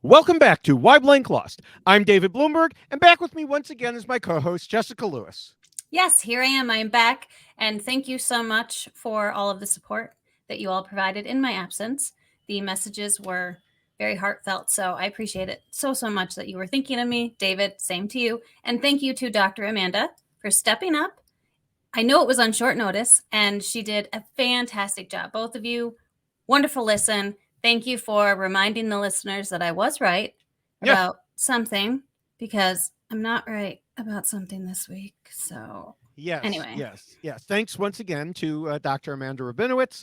Welcome back to Why Blank Lost. I'm David Bloomberg, and back with me once again is my co-host, Jessica Lewis. Yes, here I am. I'm back. And thank you so much for all of the support that you all provided in my absence. The messages were very heartfelt, so I appreciate it so much that you were thinking of me. David, same to you. And thank you to Dr. Amanda for stepping up. I know it was on short notice, and she did a fantastic job. Both of you, wonderful listen. Thank you for reminding the listeners that I was right about something, because I'm not right about something this week. So anyway. Yes. Thanks once again to Dr. Amanda Rabinowitz.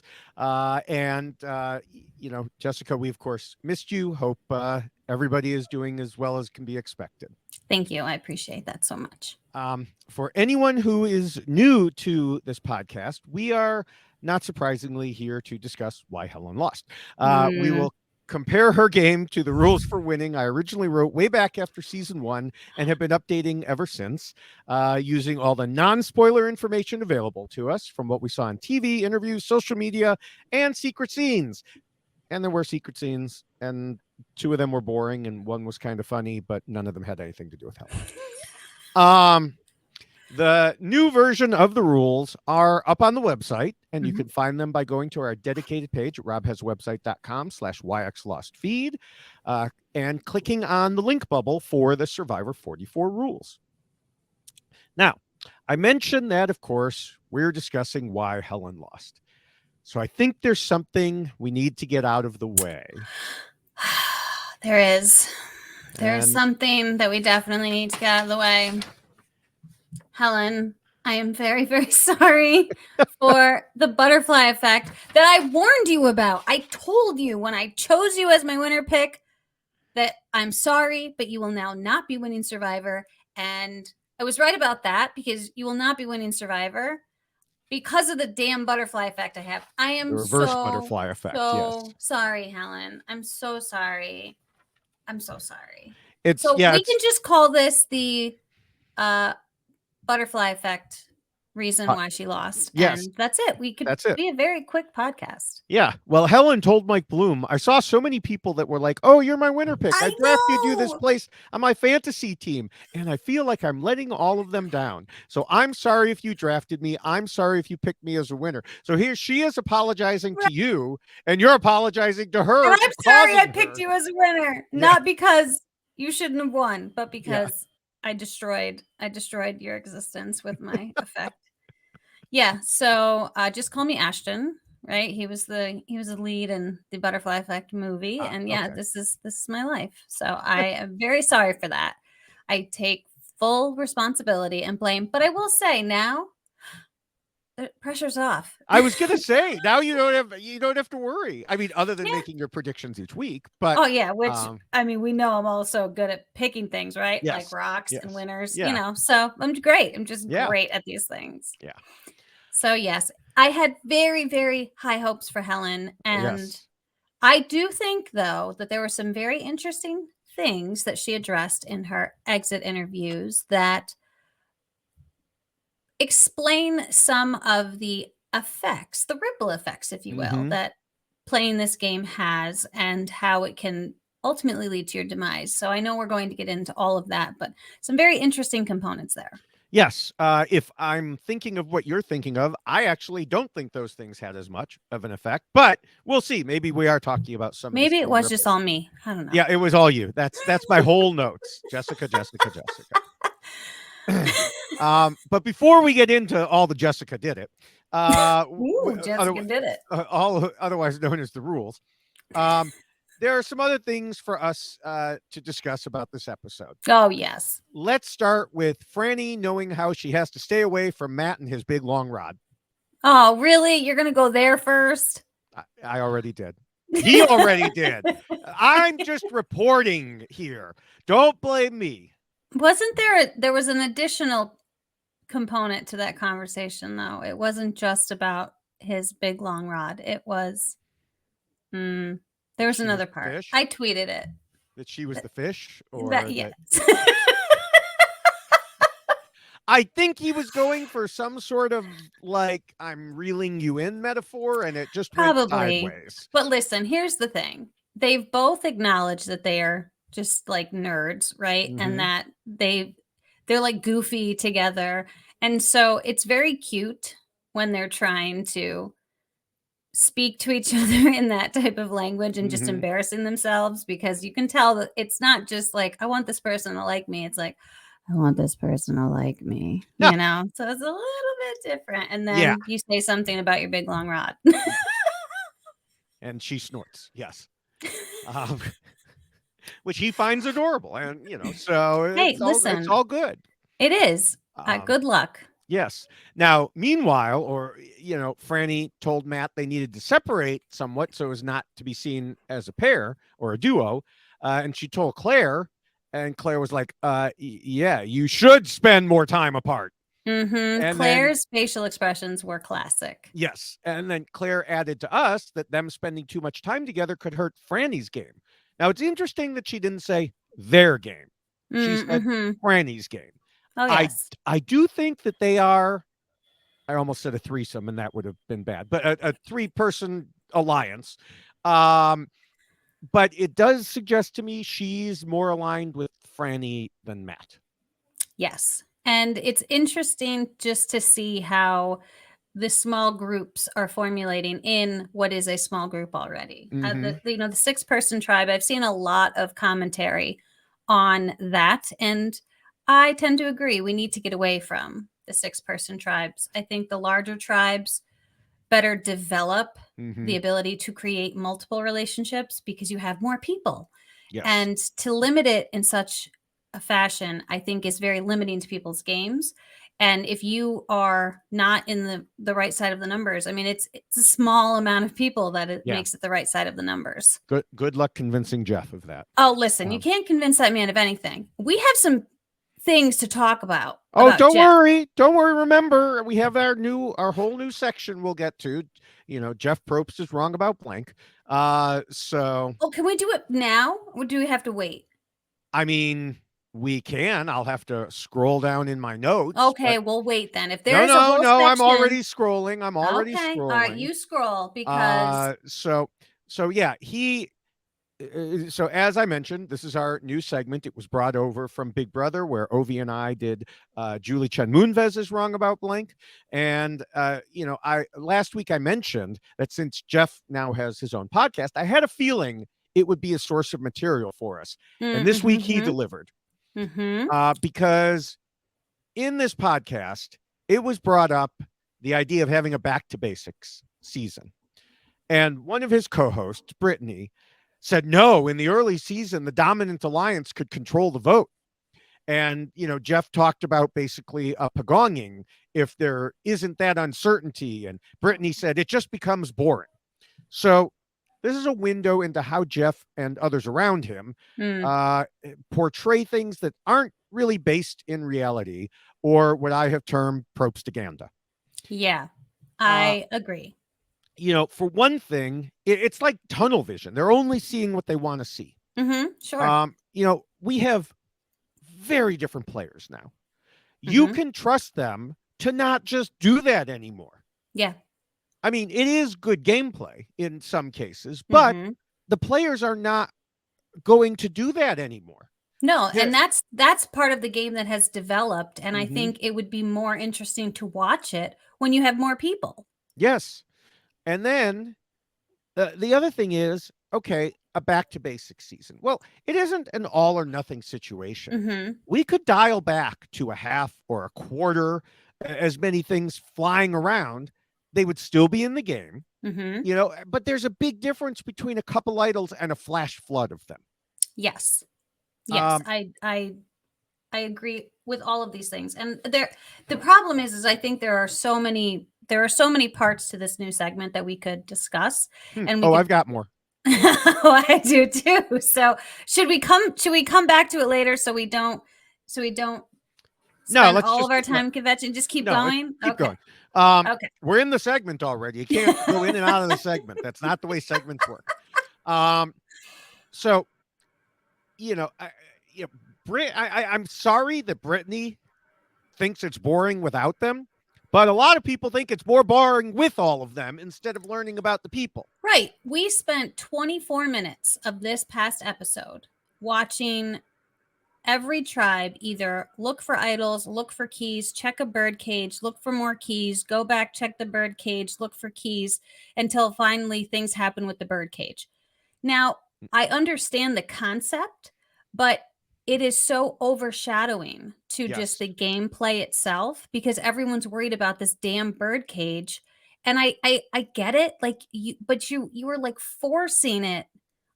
Jessica, we, of course, missed you. Hope everybody is doing as well as can be expected. Thank you. I appreciate that so much. For anyone who is new to this podcast, we are, not surprisingly, here to discuss why Helen lost. We will compare her game to the rules for winning I originally wrote way back after season 1 and have been updating ever since, using all the non-spoiler information available to us from what we saw on TV, interviews, social media, and secret scenes. And there were secret scenes, and 2 of them were boring, and 1 was kind of funny, but none of them had anything to do with Helen. The new version of the rules are up on the website, and you can find them by going to our dedicated page at robhaswebsite.com/yxlostfeed and clicking on the link bubble for the Survivor 44 rules. Now, I mentioned that, of course, we're discussing why Helen lost. So I think there's something we need to get out of the way. There is something that we definitely need to get out of the way. Helen, I am very, very sorry for the butterfly effect that I warned you about. I told you when I chose you as my winner pick that I'm sorry, but you will now not be winning Survivor. And I was right about that, because you will not be winning Survivor because of the damn butterfly effect I have. I am the reverse butterfly effect. So sorry, Helen. I'm so sorry. I'm so sorry. We can just call this the butterfly effect reason why she lost. Yes. And that's it. We could be a very quick podcast. Yeah. Well, Helen told Mike Bloom, I saw so many people that were like, oh, you're my winner pick. I drafted you this place on my fantasy team. And I feel like I'm letting all of them down. So I'm sorry if you drafted me. I'm sorry if you picked me as a winner. So here she is apologizing to you, and you're apologizing to her. And I'm sorry I picked you as a winner. Not because you shouldn't have won, but because I destroyed your existence with my effect. Yeah, so just call me Ashton, right? He was the lead in the Butterfly Effect movie, and this is my life. So I am very sorry for that. I take full responsibility and blame, but I will say now the pressure's off. I was gonna say, now you don't have to worry. I mean, other than making your predictions each week, but which I mean, we know I'm also good at picking things, right? Yes, like rocks and winners, yeah. So I'm great. I'm just great at these things. Yeah. So yes, I had very, very high hopes for Helen, and I do think, though, that there were some very interesting things that she addressed in her exit interviews that explain some of the effects, the ripple effects, if you will, that playing this game has, and how it can ultimately lead to your demise. So I know we're going to get into all of that, but some very interesting components there. Yes. If I'm thinking of what you're thinking of, I actually don't think those things had as much of an effect, but we'll see. Maybe we are talking about some. Maybe it was just all me. I don't know. Yeah, it was all you. That's my whole notes. Jessica. But before we get into all the Jessica did it, Jessica did it. All otherwise known as the rules. There are some other things for us to discuss about this episode. Oh, yes. Let's start with Franny knowing how she has to stay away from Matt and his big long rod. Oh, really? You're going to go there first? I already did. He already did. I'm just reporting here. Don't blame me. Wasn't there was an additional component to that conversation, though? It wasn't just about his big long rod. It was... There was another part. Fish? I tweeted it. That she was the fish? Or yes. I think he was going for some sort of like, I'm reeling you in metaphor, and it just went sideways. But listen, here's the thing. they've both acknowledged that they are just like nerds, right? Mm-hmm. And that they're like goofy together. And so it's very cute when they're trying to speak to each other in that type of language and just Mm-hmm. embarrassing themselves, because you can tell that it's not just like, I want this person to like me. It's like, I want this person to like me, Yeah. So it's a little bit different. And then Yeah. you say something about your big long rod. And she snorts. Yes. Um, which he finds adorable, and so Hey, it's listen, all good. it is. Um, Good luck. yes. Now, meanwhile, Franny told Matt they needed to separate somewhat so as not to be seen as a pair or a duo, and she told Claire, and Claire was like, "Yeah, you should spend more time apart." And then Claire's facial expressions were classic. yes, and then Claire added to us that them spending too much time together could hurt Franny's game. Now, it's interesting that she didn't say their game. She said Mm-hmm. Franny's game. Oh, I yes. I do think that they are. I almost said a threesome, and that would have been bad. But a three-person alliance. But it does suggest to me she's more aligned with Franny than Matt. Yes. And it's interesting just to see how the small groups are formulating in what is a small group already. Mm-hmm. The 6-person tribe, I've seen a lot of commentary on that, and I tend to agree. We need to get away from the 6-person tribes. I think the larger tribes better develop Mm-hmm. the ability to create multiple relationships because you have more people. Yes. And to limit it in such a fashion, I think, is very limiting to people's games. And if you are not in the right side of the numbers, I mean, it's a small amount of people that it makes it the right side of the numbers. Good luck convincing Jeff of that. Oh, listen, you can't convince that man of anything. We have some things to talk about. Oh, don't Jeff. worry. Don't worry. Remember, we have our whole new section we'll get to. Jeff Probst is wrong about blank. So. Oh, can we do it now, or do we have to wait? I mean, we can. I'll have to scroll down in my notes. Okay, we'll wait then. If there's a whole section, I'm already scrolling. Scrolling. All right, you scroll because so yeah, so as I mentioned, this is our new segment. It was brought over from Big Brother, where Ovi and I did Julie Chen Moonves is wrong about blank. And last week I mentioned that since Jeff now has his own podcast, I had a feeling it would be a source of material for us. And this week he delivered. Because in this podcast, it was brought up the idea of having a back to basics season. And one of his co-hosts, Brittany, said, no, in the early season, the dominant alliance could control the vote. And, Jeff talked about basically a pagonging if there isn't that uncertainty. And Brittany said, it just becomes boring. So this is a window into how Jeff and others around him portray things that aren't really based in reality, or what I have termed propaganda. Yeah, I agree. For one thing, it's like tunnel vision. They're only seeing what they want to see. Sure. We have very different players now. You can trust them to not just do that anymore. Yeah. I mean, it is good gameplay in some cases, but the players are not going to do that anymore. No, and that's part of the game that has developed, and I think it would be more interesting to watch it when you have more people. Yes. And then the other thing is, okay, a back to basics season. Well, it isn't an all or nothing situation. We could dial back to a half or a quarter, as many things flying around. They would still be in the game, but there's a big difference between a couple idols and a flash flood of them. Yes. I agree with all of these things. And the problem is I think there are so many parts to this new segment that we could discuss. And I've got more. Oh, I do too. So should we come back to it later so we don't spend all of our time convention? Just keep going. Keep going. Okay. We're in the segment already. You can't go in and out of the segment. That's not the way segments work. So, I'm sorry that Brittany thinks it's boring without them, But a lot of people think it's more boring with all of them instead of learning about the people. Right. We spent 24 minutes of this past episode watching every tribe either look for idols, look for keys, check a bird cage, look for more keys, go back, check the bird cage, look for keys, until finally things happen with the bird cage. Now, I understand the concept, but it is so overshadowing to just the gameplay itself, because everyone's worried about this damn bird cage. And I get it, like but you were like forcing it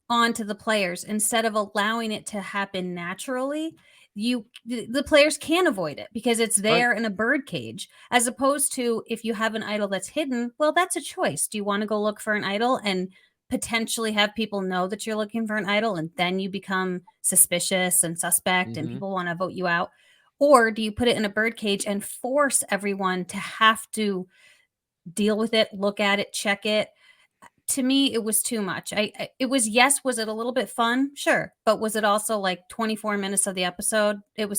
onto the players instead of allowing it to happen naturally. The players can avoid it because it's there in a bird cage, as opposed to if you have an idol that's hidden, well, that's a choice. Do you want to go look for an idol and potentially have people know that you're looking for an idol, and then you become suspicious and suspect and people want to vote you out? Or do you put it in a bird cage and force everyone to have to deal with it, look at it, check it? To me, it was too much. It was, yes, was it a little bit fun? Sure. But was it also like 24 minutes of the episode? That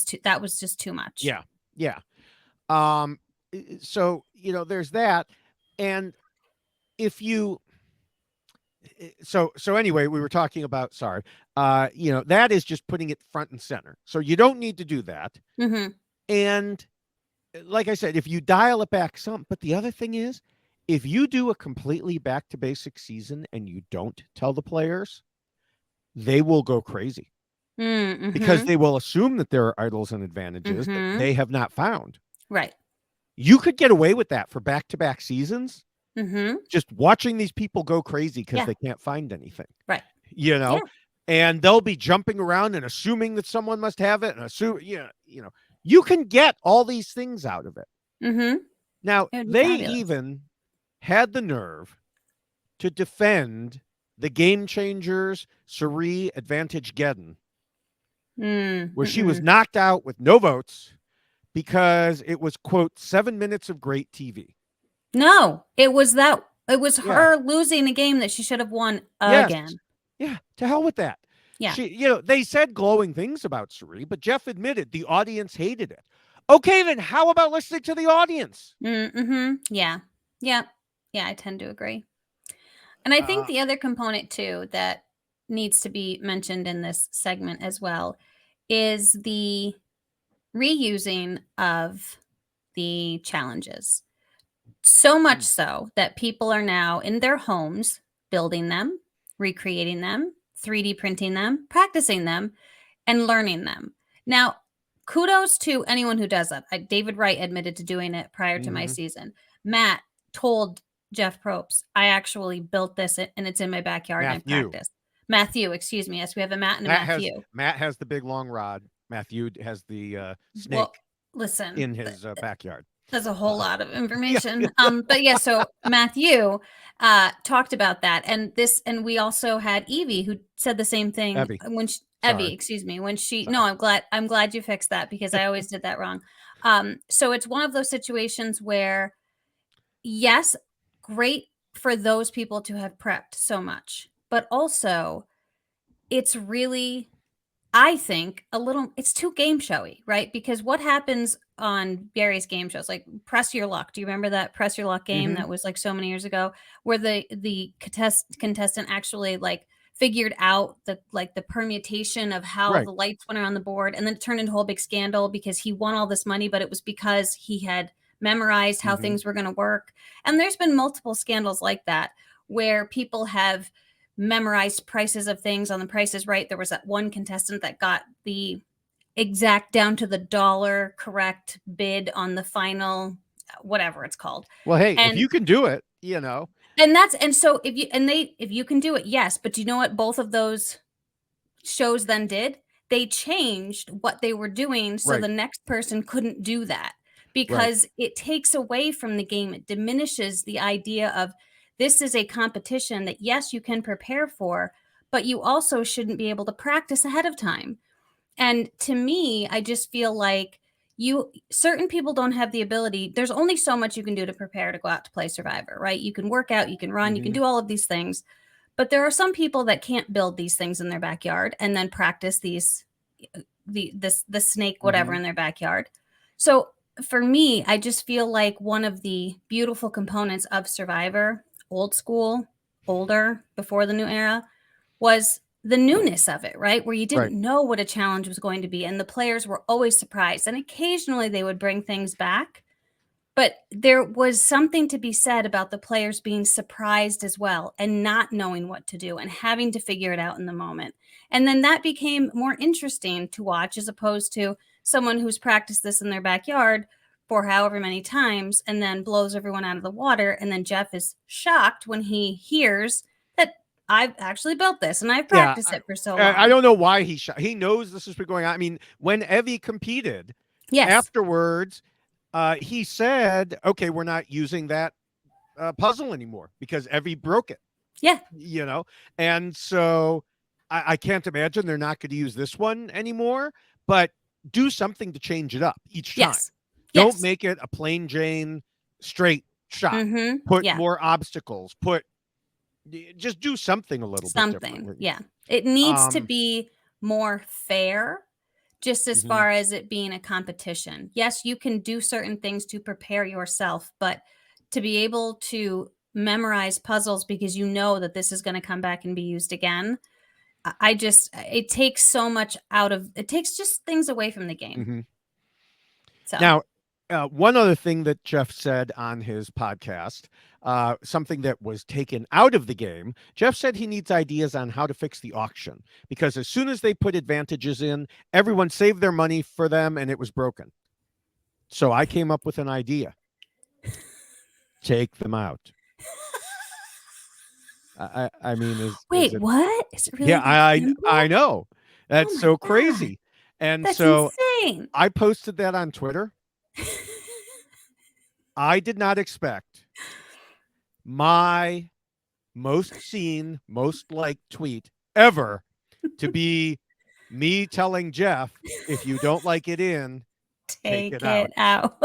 was just too much. Yeah. Yeah. So, there's that. And if you, so anyway, we were talking about, that is just putting it front and center. So you don't need to do that. And like I said, if you dial it back some, but the other thing is, if you do a completely back to basic season and you don't tell the players, they will go crazy because they will assume that there are idols and advantages that they have not found. Right. You could get away with that for back to back seasons. Just watching these people go crazy because they can't find anything. Right. And they'll be jumping around and assuming that someone must have it, and you can get all these things out of it. Now, they even had the nerve to defend the Game Changers Suri Advantage Geddon, where she was knocked out with no votes because it was, quote, 7 minutes of great TV. No, it was her losing a game that she should have won again. Yeah, to hell with that. Yeah. They said glowing things about Suri, but Jeff admitted the audience hated it. Okay, then how about listening to the audience? Yeah. Yeah, I tend to agree. And I think the other component, too, that needs to be mentioned in this segment as well is the reusing of the challenges. So much so that people are now in their homes building them, recreating them, 3D printing them, practicing them, and learning them. Now, kudos to anyone who does that. David Wright admitted to doing it prior to my season. Matt told Jeff Probst, I actually built this and it's in my backyard and I practiced. Matthew, excuse me. Yes, we have a Matt and a Matthew. Matt has the big long rod. Matthew has the snake in his backyard. There's a whole lot of information. But yeah, so Matthew talked about that. And we also had Evie who said the same thing Evie, excuse me, when she no, I'm glad you fixed that because I always did that wrong. So it's one of those situations where, yes, great for those people to have prepped so much, but also it's really, I think, it's too game showy, right? Because what happens on various game shows, like Press Your Luck. Do you remember that Press Your Luck game that was like so many years ago, where the contestant actually like figured out the permutation of how the lights went around the board, and then it turned into a whole big scandal because he won all this money, but it was because he had memorized how things were going to work. And there's been multiple scandals like that where people have memorized prices of things on The Price is Right. There was that one contestant that got the exact down to the dollar correct bid on the final, whatever it's called. Well, hey, if you can do it, and so if you can do it, yes. But do you know what both of those shows then did? They changed what they were doing so the next person couldn't do that, because it takes away from the game. It diminishes the idea of this is a competition that, yes, you can prepare for, but you also shouldn't be able to practice ahead of time. And to me, I just feel like certain people don't have the ability. There's only so much you can do to prepare to go out to play Survivor, right? You can work out, you can run, you can do all of these things. But there are some people that can't build these things in their backyard and then practice the snake, whatever, in their backyard. So for me, I just feel like one of the beautiful components of Survivor, old school, older, before the new era, was the newness of it, right? Where you Right. didn't know what a challenge was going to be, and the players were always surprised. And occasionally they would bring things back, but there was something to be said about the players being surprised as well and not knowing what to do and having to figure it out in the moment. And then that became more interesting to watch as opposed to someone who's practiced this in their backyard for however many times and then blows everyone out of the water. And then Jeff is shocked when he hears that I've actually built this and I've Yeah. practiced it for so I long. don't know why he knows this has been going on. I mean, when Evie competed Yes. afterwards, he said, okay, we're not using that puzzle anymore because Evie broke it, Yeah. and so I can't imagine they're not going to use this one anymore, but do something to change it up each time. Yes. Don't Yes. make it a plain Jane straight shot. Mm-hmm. Put Yeah. more obstacles. Just do something a little bit differently. Yeah. It needs to Um, be more fair, just as mhm. far as it being a competition. Yes, you can do certain things to prepare yourself, but to be able to memorize puzzles because you know that this is going to come back and be used again, it takes so much it takes just things away from the game. Mhm. So, Now, one other thing that Jeff said on his podcast, something that was taken out of the game, Jeff said he needs ideas on how to fix the auction because as soon as they put advantages in, everyone saved their money for them and it was broken. So I came up with an idea. Take them out. I mean, is wait, it? what? Is it really Yeah, that simple? I know. Oh That's my so God. crazy. And That's so insane. I posted that on Twitter. I did not expect my most seen, most liked tweet ever to be me telling Jeff, if you don't like it in, take Take it out. it out.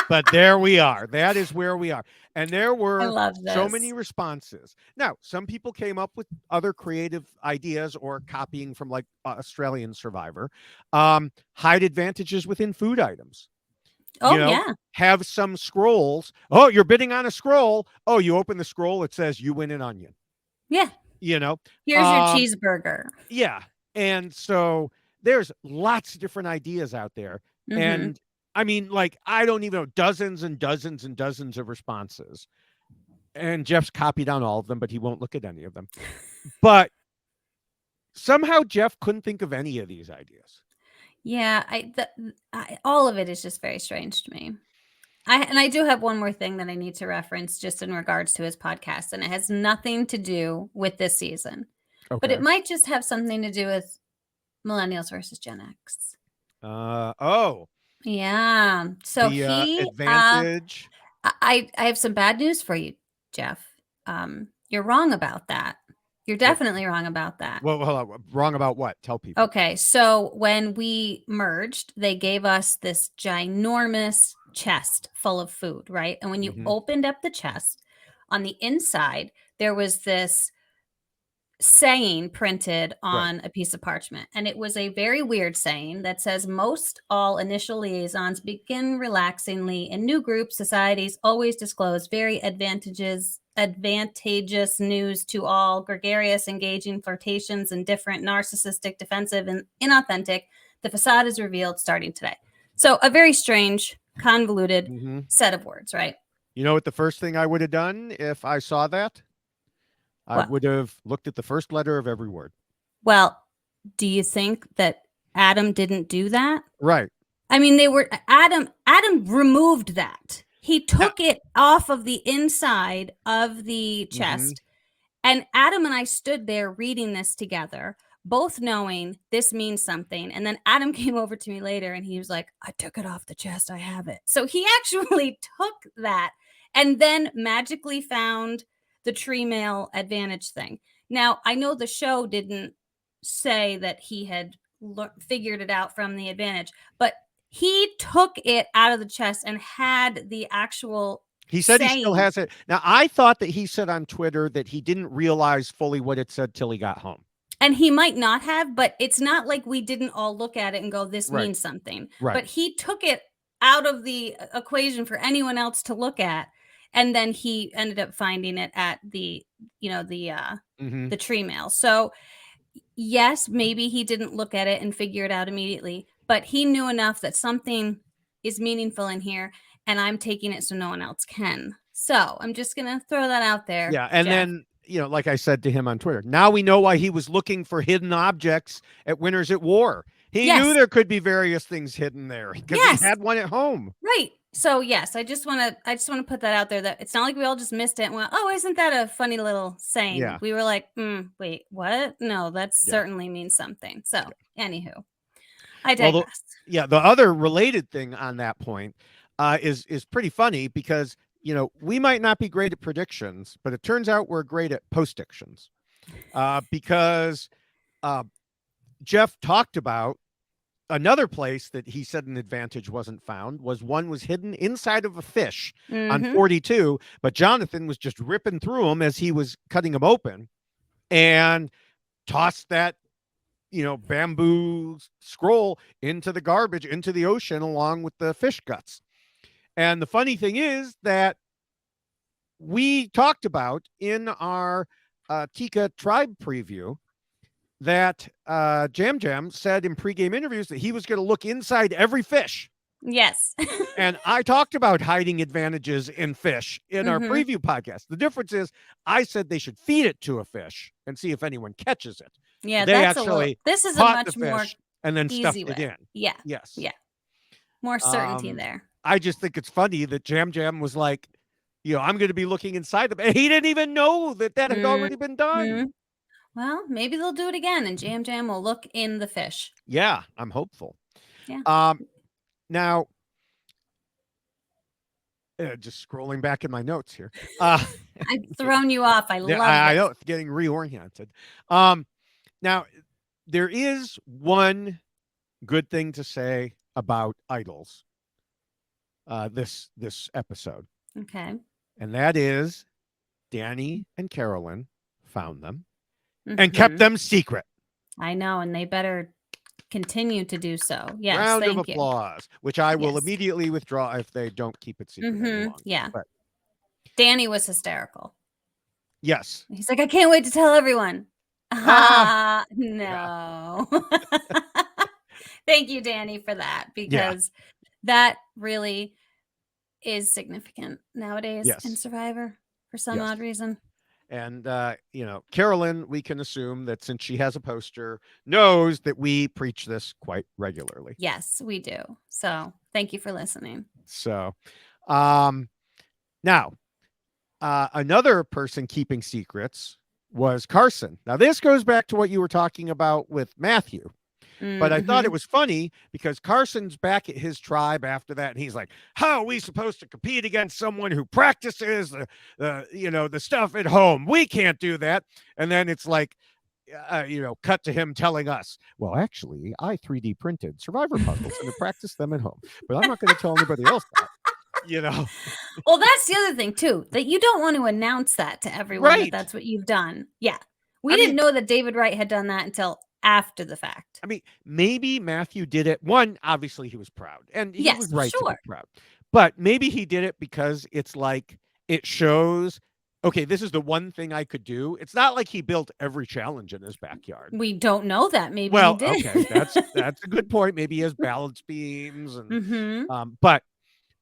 But there we are. That is where we are. And there I were love so many this. responses. Now, some people came up with other creative ideas or copying from like Australian Survivor. Hide advantages within food items. Oh, yeah. Have some scrolls. Oh, you're bidding on a scroll. Oh, you open the scroll, it says you win an onion. Yeah. You know, Here's your cheeseburger. yeah. And so there's lots of different ideas out there. Mm-hmm. And I mean, like, I don't even know, dozens and dozens and dozens of responses. And Jeff's copied on all of them, but he won't look at any of them. But somehow Jeff couldn't think of any of these ideas. Yeah, all of it is just very strange to me. I do have one more thing that I need to reference just in regards to his podcast, and it has nothing to do with this season, but it Okay. might just have something to do with millennials versus Gen X. Oh, Yeah. So the advantage. I have some bad news for you, Jeff. You're wrong about that. You're What? definitely wrong about that. Well, hold on. Wrong about what? Tell people. Okay, so when we merged, they gave us this ginormous chest full of food, right? And when you Mhm. opened up the chest, on the inside, there was this saying printed Right. on a piece of parchment. And it was a very weird saying that says, most all initial liaisons begin relaxingly. In new groups, societies always disclose very advantageous news to all, gregarious, engaging, flirtations, indifferent, narcissistic, defensive, and inauthentic. The facade is revealed starting today. So a very strange, convoluted Mhm. set of words, right? You know what the first thing I would have done if I saw that? I What? would have looked at the first letter of every word. Well, do you think that Adam didn't do that? Right. I mean, Adam removed that. He Now, took it off of the inside of the mhm. chest. And Adam and I stood there reading this together, both knowing this means something. And then Adam came over to me later and he was like, I took it off the chest. I have it. So he actually took that and then magically found the tree mail advantage thing. Now, I know the show didn't say that he had figured it out from the advantage, but he took it out of the chest and had the actual He said he still saying. has it. Now, I thought that he said on Twitter that he didn't realize fully what it said till he got home. And he might not have, but it's not like we didn't all look at it and go, this Right. means something. Right. But he took it out of the equation for anyone else to look at. And then he ended up finding it at the, Mm-hmm. the tree mail. So yes, maybe he didn't look at it and figure it out immediately, but he knew enough that something is meaningful in here, and I'm taking it so no one else can. So I'm just going to throw that out there, Yeah. And Jeff. then, like I said to him on Twitter, now we know why he was looking for hidden objects at Winners at War. He knew Yes. there could be various things hidden there because he Yes. had one at home. Right. So yes, I just want to put that out there, that it's not like we all just missed it and went, "Oh, isn't that a funny little saying?" Yeah. We were like, "Wait, what? No, that Yeah. certainly means something." So, anywho, I Well, digress. the other related thing on that point is pretty funny because we might not be great at predictions, but it turns out we're great at postdictions because Jeff talked about another place that he said an advantage wasn't found was hidden inside of a fish on Mhm. 42, but Jonathan was just ripping through them as he was cutting them open and tossed that bamboo scroll into the garbage, into the ocean, along with the fish guts. And the funny thing is that we talked about in our Tika tribe preview that Jam Jam said in pregame interviews that he was going to look inside every fish. Yes. And I talked about hiding advantages in fish in our preview podcast. The difference is I said they should feed it to a fish and see if anyone catches it. Yeah, They that's actually this is a caught the much more fish and then easy stuffed way. it in. Yeah. Yes. Yeah. More certainty there. I just think it's funny that Jam Jam was like, I'm going to be looking inside them. And he didn't even know that had already been done. Well, maybe they'll do it again and Jam Jam will look in the fish. Yeah, I'm hopeful. Yeah. Now, just scrolling back in my notes here. I've thrown you off. I love it. I know, it's getting reoriented. Now, there is one good thing to say about idols this episode. Okay. And that is Danny and Carolyn found them and kept them secret. I know, and they better continue to do so. Yes, Round of thank you. applause, which I will immediately withdraw if they don't keep it secret any longer. Yeah. But Danny was hysterical. yes. He's like, I can't wait to tell everyone. No. Thank you, Danny, for that, because that really is significant nowadays in Survivor for some odd reason. And, Carolyn, we can assume that since she has a poster, knows that we preach this quite regularly. Yes, we do. So thank you for listening. So now, another person keeping secrets was Carson. Now, this goes back to what you were talking about with Matthew. But I thought it was funny because Carson's back at his tribe after that, and he's like, "How are we supposed to compete against someone who practices the stuff at home? We can't do that." And then it's like, cut to him telling us, "Well, actually, I 3D printed Survivor puzzles and I practiced them at home, but I'm not going to tell anybody else that." Well, that's the other thing too, that you don't want to announce that to everyone that that's what you've done. Yeah, we didn't know that David Wright had done that until after the fact. I mean, maybe Matthew did it. One, obviously he was proud, and he was right to be proud. But maybe he did it because it's like it shows, okay, this is the one thing I could do. It's not like he built every challenge in his backyard. We don't know that. Maybe he did. Okay, that's a good point. Maybe he has balance beams, and but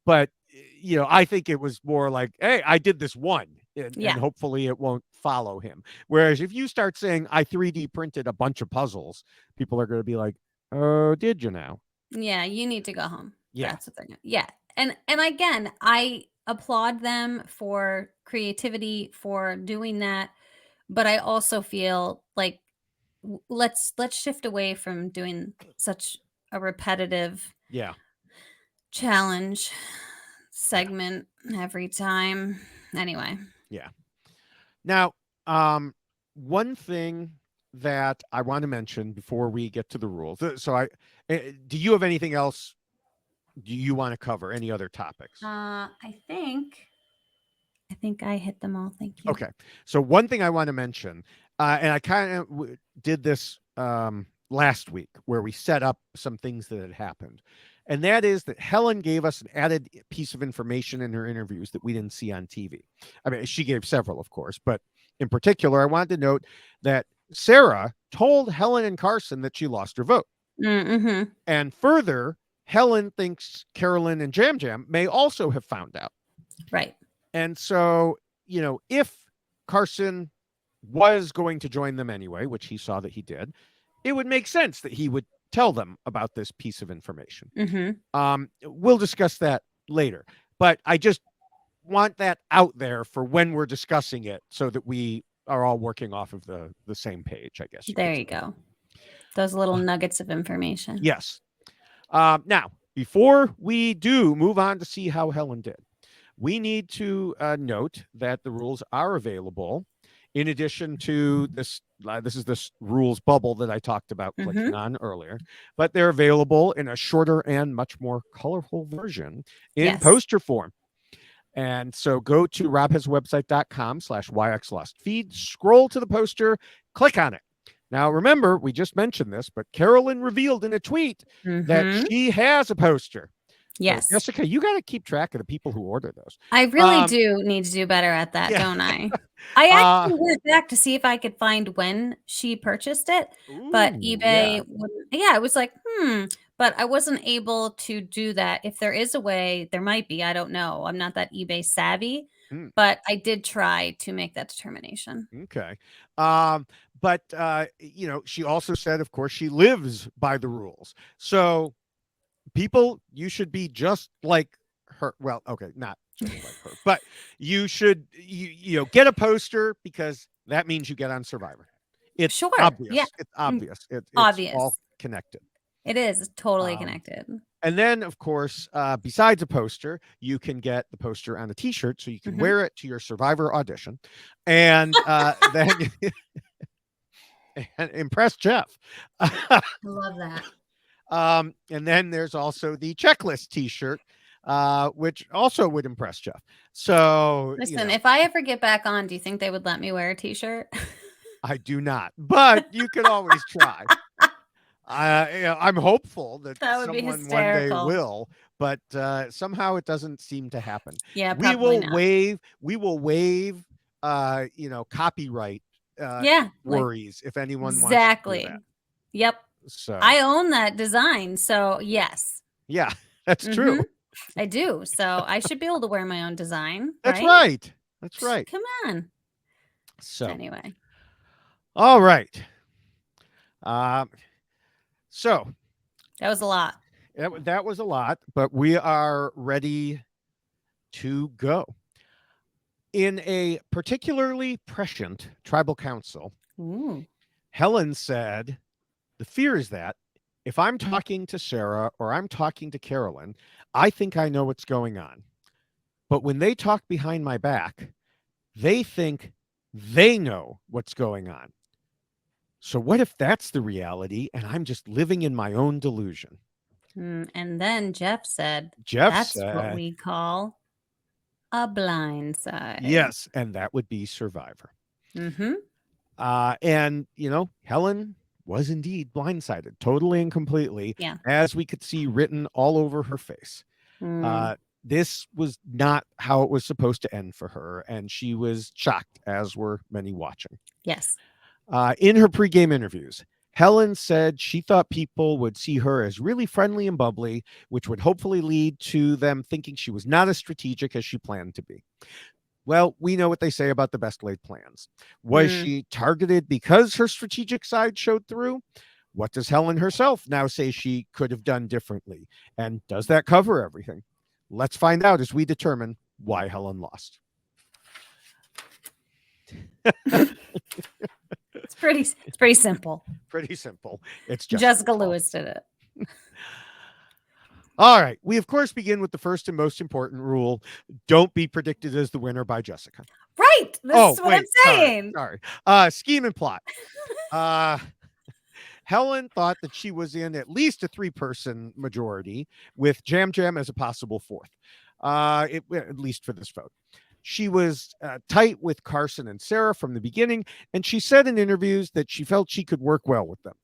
I think it was more like, hey, I did this one, and hopefully it won't follow him. Whereas if you start saying I 3D printed a bunch of puzzles, people are going to be like, "Oh, did you now?" Yeah, you need to go home. Yeah, that's what they're going. Yeah, and again, I applaud them for creativity for doing that, but I also feel like let's shift away from doing such a repetitive challenge segment every time. Anyway. Yeah. Now, one thing that I want to mention before we get to the rules. So do you have anything else do you want to cover? Any other topics? I think I hit them all. Thank you. Okay. So one thing I want to mention, and I kind of did this last week where we set up some things that had happened. And that is that Helen gave us an added piece of information in her interviews that we didn't see on TV. I mean, she gave several, of course, but in particular, I wanted to note that Sarah told Helen and Carson that she lost her vote. Mm-hmm. And further, Helen thinks Carolyn and Jam Jam may also have found out. Right. And so, if Carson was going to join them anyway, which he saw that he did, it would make sense that he would tell them about this piece of information. Mm-hmm. We'll discuss that later, but I just want that out there for when we're discussing it so that we are all working off of the same page, I guess. There you go. Those little nuggets of information. Yes. Now, before we do move on to see how Helen did, we need to note that the rules are available in addition to this. This is this rules bubble that I talked about clicking on earlier, but they're available in a shorter and much more colorful version in poster form. And so go to robhaswebsite.com/yxlostfeed, scroll to the poster, click on it. Now, remember, we just mentioned this, but Carolyn revealed in a tweet that she has a poster. Yes. So, Jessica, you got to keep track of the people who order those. I really do need to do better at that, don't I? I actually went back to see if I could find when she purchased it, but eBay, it was like, but I wasn't able to do that. If there is a way, there might be. I don't know. I'm not that eBay savvy, but I did try to make that determination. Okay. But, she also said, of course, she lives by the rules. So people, you should be just like her. Well, okay, not just like her, but you should, get a poster because that means you get on Survivor. It's obvious. Yeah. It's obvious. It's obvious. all connected. It is. It's totally connected. And then, of course, besides a poster, you can get the poster on a T-shirt so you can wear it to your Survivor audition, and then and impress Jeff. I love that. And then there's also the checklist T-shirt, which also would impress Jeff. So listen, if I ever get back on, do you think they would let me wear a T-shirt? I do not, but you can always try. I'm hopeful that someone one day will, but somehow it doesn't seem to happen. Yeah, probably not. We will waive, copyright worries if anyone wants to do that. Yep. So I own that design, so yes. Yeah, that's true. I do. So I should be able to wear my own design. That's right. That's right. Come on. So anyway. All right. So that was a lot. That was a lot, but we are ready to go. In a particularly prescient tribal council, Helen said, the fear is that if I'm talking to Sarah or I'm talking to Carolyn, I think I know what's going on. But when they talk behind my back, they think they know what's going on. So what if that's the reality and I'm just living in my own delusion? And then Jeff said, that's what we call a blindside. Yes, and that would be Survivor. And, Helen was indeed blindsided, totally and completely, as we could see written all over her face. This was not how it was supposed to end for her, and she was shocked, as were many watching. Yes. In her pregame interviews, Helen said she thought people would see her as really friendly and bubbly, which would hopefully lead to them thinking she was not as strategic as she planned to be. Well, we know what they say about the best laid plans. Was she targeted because her strategic side showed through? What does Helen herself now say she could have done differently? And does that cover everything? Let's find out as we determine why Helen lost. It's pretty simple. Pretty simple. It's Jessica Lewis did it. All right. We, of course, begin with the first and most important rule. Don't be predicted as the winner by Jessica. Right. This is what I'm saying. Sorry. Scheme and plot. Helen thought that she was in at least a 3-person majority with Jam Jam as a possible fourth, at least for this vote. She was tight with Carson and Sarah from the beginning, and she said in interviews that she felt she could work well with them.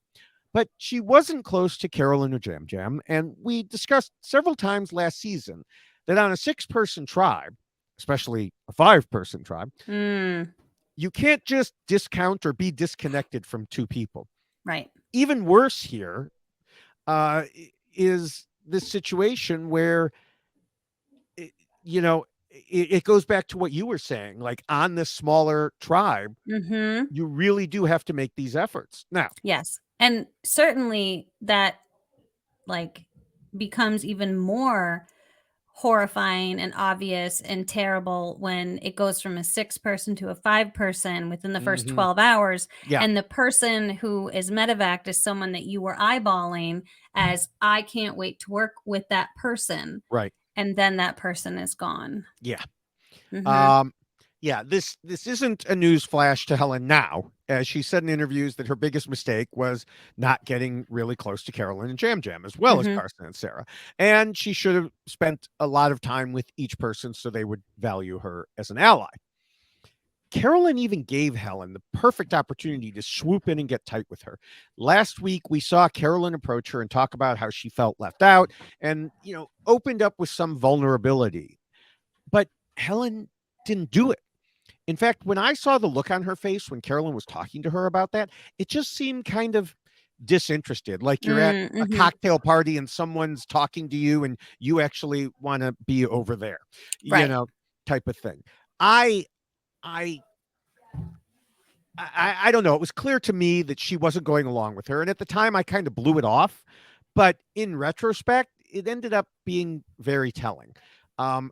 but she wasn't close to Carolyn or Jam Jam. And we discussed several times last season that on a 6-person tribe, especially a 5-person tribe, you can't just discount or be disconnected from 2 people. Right. Even worse here is this situation where, it goes back to what you were saying, like on this smaller tribe, you really do have to make these efforts. Now, yes. And certainly that like becomes even more horrifying and obvious and terrible when it goes from a 6-person to a 5-person within the first 12 hours. Yeah. And the person who is medevaced is someone that you were eyeballing as, I can't wait to work with that person. Right. And then that person is gone. Yeah. This isn't a news flash to Helen now, as she said in interviews that her biggest mistake was not getting really close to Carolyn and Jam Jam, as well as Carson and Sarah. And she should have spent a lot of time with each person so they would value her as an ally. Carolyn even gave Helen the perfect opportunity to swoop in and get tight with her. Last week, we saw Carolyn approach her and talk about how she felt left out and, opened up with some vulnerability. But Helen didn't do it. In fact, when I saw the look on her face when Carolyn was talking to her about that, it just seemed kind of disinterested, like you're at a cocktail party and someone's talking to you and you actually want to be over there, type of thing. I don't know. It was clear to me that she wasn't going along with her. And at the time, I kind of blew it off. But in retrospect, it ended up being very telling. A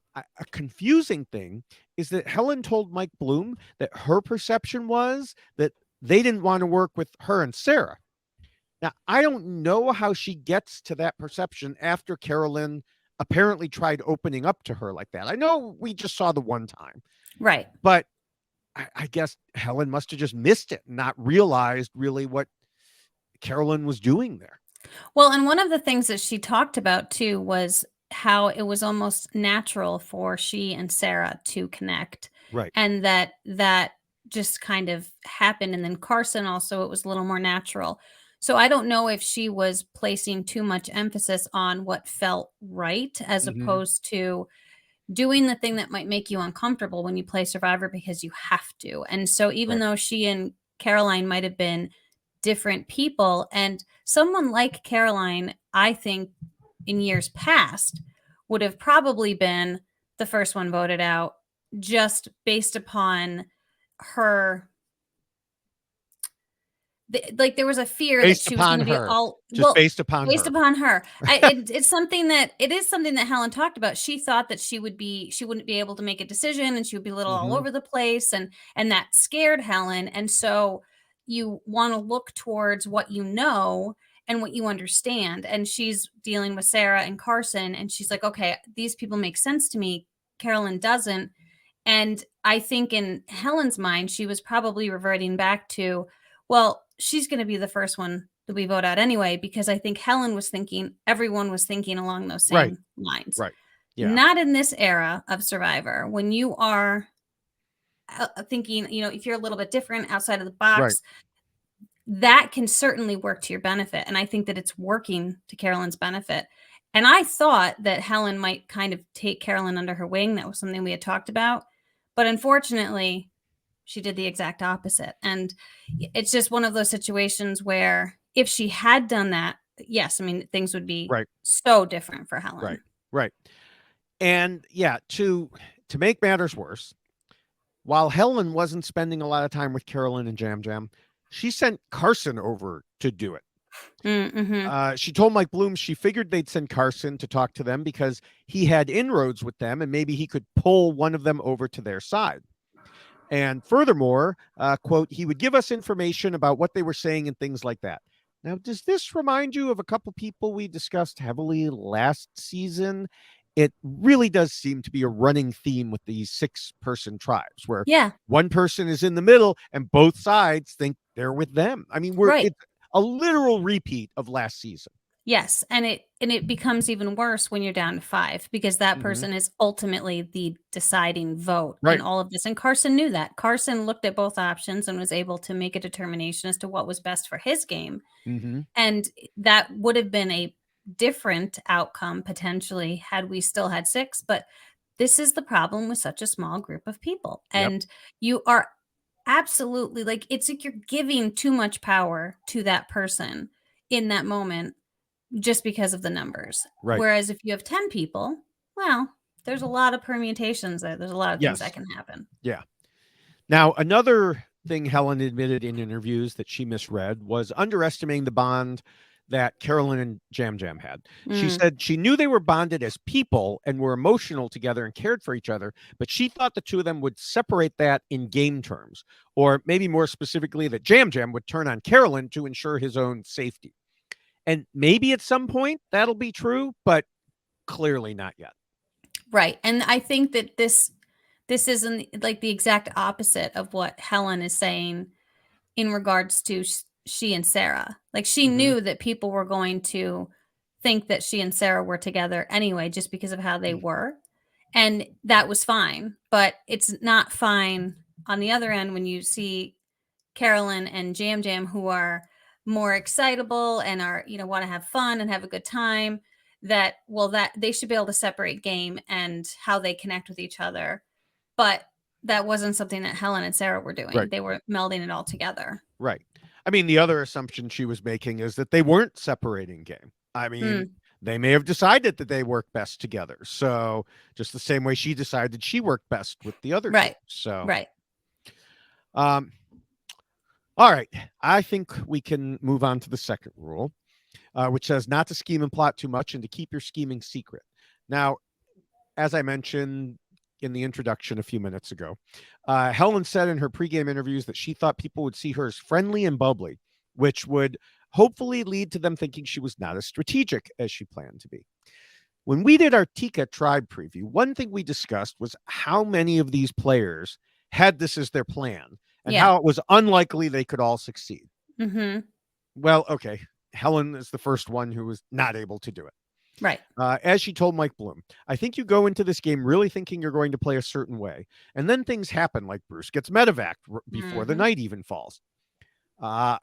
confusing thing is that Helen told Mike Bloom that her perception was that they didn't want to work with her and Sarah. Now, I don't know how she gets to that perception after Carolyn apparently tried opening up to her like that. I know we just saw the one time. Right. But I guess Helen must have just missed it and not realized really what Carolyn was doing there. Well, and one of the things that she talked about too was how it was almost natural for she and Sarah to connect. Right. And that just kind of happened. And then Carson also, it was a little more natural. So I don't know if she was placing too much emphasis on what felt right as opposed to doing the thing that might make you uncomfortable when you play Survivor because you have to. And so even though she and Caroline might have been different people, and someone like Caroline, I think in years past would have probably been the first one voted out just based upon her. There was a fear that she was going to be all based upon her. It is something that Helen talked about. She thought that she wouldn't be able to make a decision and she would be a little all over the place. And that scared Helen. And so you want to look towards what you know and what you understand. And she's dealing with Sarah and Carson. And she's like, okay, these people make sense to me. Carolyn doesn't. And I think in Helen's mind, she was probably reverting back to, well, she's going to be the first one that we vote out anyway, because I think everyone was thinking along those same lines. Right. Yeah. Not in this era of Survivor. When you are thinking, if you're a little bit different outside of the box, that can certainly work to your benefit. And I think that it's working to Carolyn's benefit. And I thought that Helen might kind of take Carolyn under her wing. That was something we had talked about. But unfortunately, she did the exact opposite. And it's just one of those situations where if she had done that, yes, I mean, things would be so different for Helen. Right. And to make matters worse, while Helen wasn't spending a lot of time with Carolyn and Jam Jam, she sent Carson over to do it. She told Mike Bloom she figured they'd send Carson to talk to them because he had inroads with them and maybe he could pull one of them over to their side. And furthermore, quote, he would give us information about what they were saying and things like that. Now, does this remind you of a couple people we discussed heavily last season? It really does seem to be a running theme with these 6-person tribes where one person is in the middle and both sides think they're with them. I mean, it's a literal repeat of last season. Yes, and it becomes even worse when you're down to 5 because that Mhm. person is ultimately the deciding vote in Right. all of this, and Carson knew that. Carson looked at both options and was able to make a determination as to what was best for his game, Mhm. and that would have been a different outcome potentially had we still had 6, but this is the problem with such a small group of people, Yep. and you are absolutely like, it's like you're giving too much power to that person in that moment just because of the numbers. Right. Whereas if you have 10 people, well, there's a lot of permutations there. There's a lot of things that Yes. can happen. Yeah. Now, another thing Helen admitted in interviews that she misread was underestimating the bond that Carolyn and Jam Jam had. She Mm, said she knew they were bonded as people and were emotional together and cared for each other, but she thought the two of them would separate that in game terms, or maybe more specifically, that Jam Jam would turn on Carolyn to ensure his own safety. And maybe at some point that'll be true, but clearly not yet. right. And I think that this isn't like the exact opposite of what Helen is saying in regards to she and Sarah. Like she Mhm. knew that people were going to think that she and Sarah were together anyway, just because of how they were. And that was fine. But it's not fine on the other end when you see Carolyn and Jam Jam, who are more excitable and are, want to have fun and have a good time, that, well, that they should be able to separate game and how they connect with each other. But that wasn't something that Helen and Sarah were doing. Right. They were melding it all together. Right. I mean, the other assumption she was making is that they weren't separating game. I mean, Mm, they may have decided that they work best together. So, just the same way she decided she worked best with the other two. right. So, Right. um, all right. I think we can move on to the second rule, which says not to scheme and plot too much and to keep your scheming secret. Now, as I mentioned in the introduction a few minutes ago, Helen said in her pregame interviews that she thought people would see her as friendly and bubbly, which would hopefully lead to them thinking she was not as strategic as she planned to be. When we did our Tika tribe preview, one thing we discussed was how many of these players had this as their plan and Yeah. how it was unlikely they could all succeed. Mm-hmm. Well, okay, Helen is the first one who was not able to do it. Right. As she told Mike Bloom, I think you go into this game really thinking you're going to play a certain way, and then things happen, like Bruce gets medevac before the Mm-hmm. night even falls.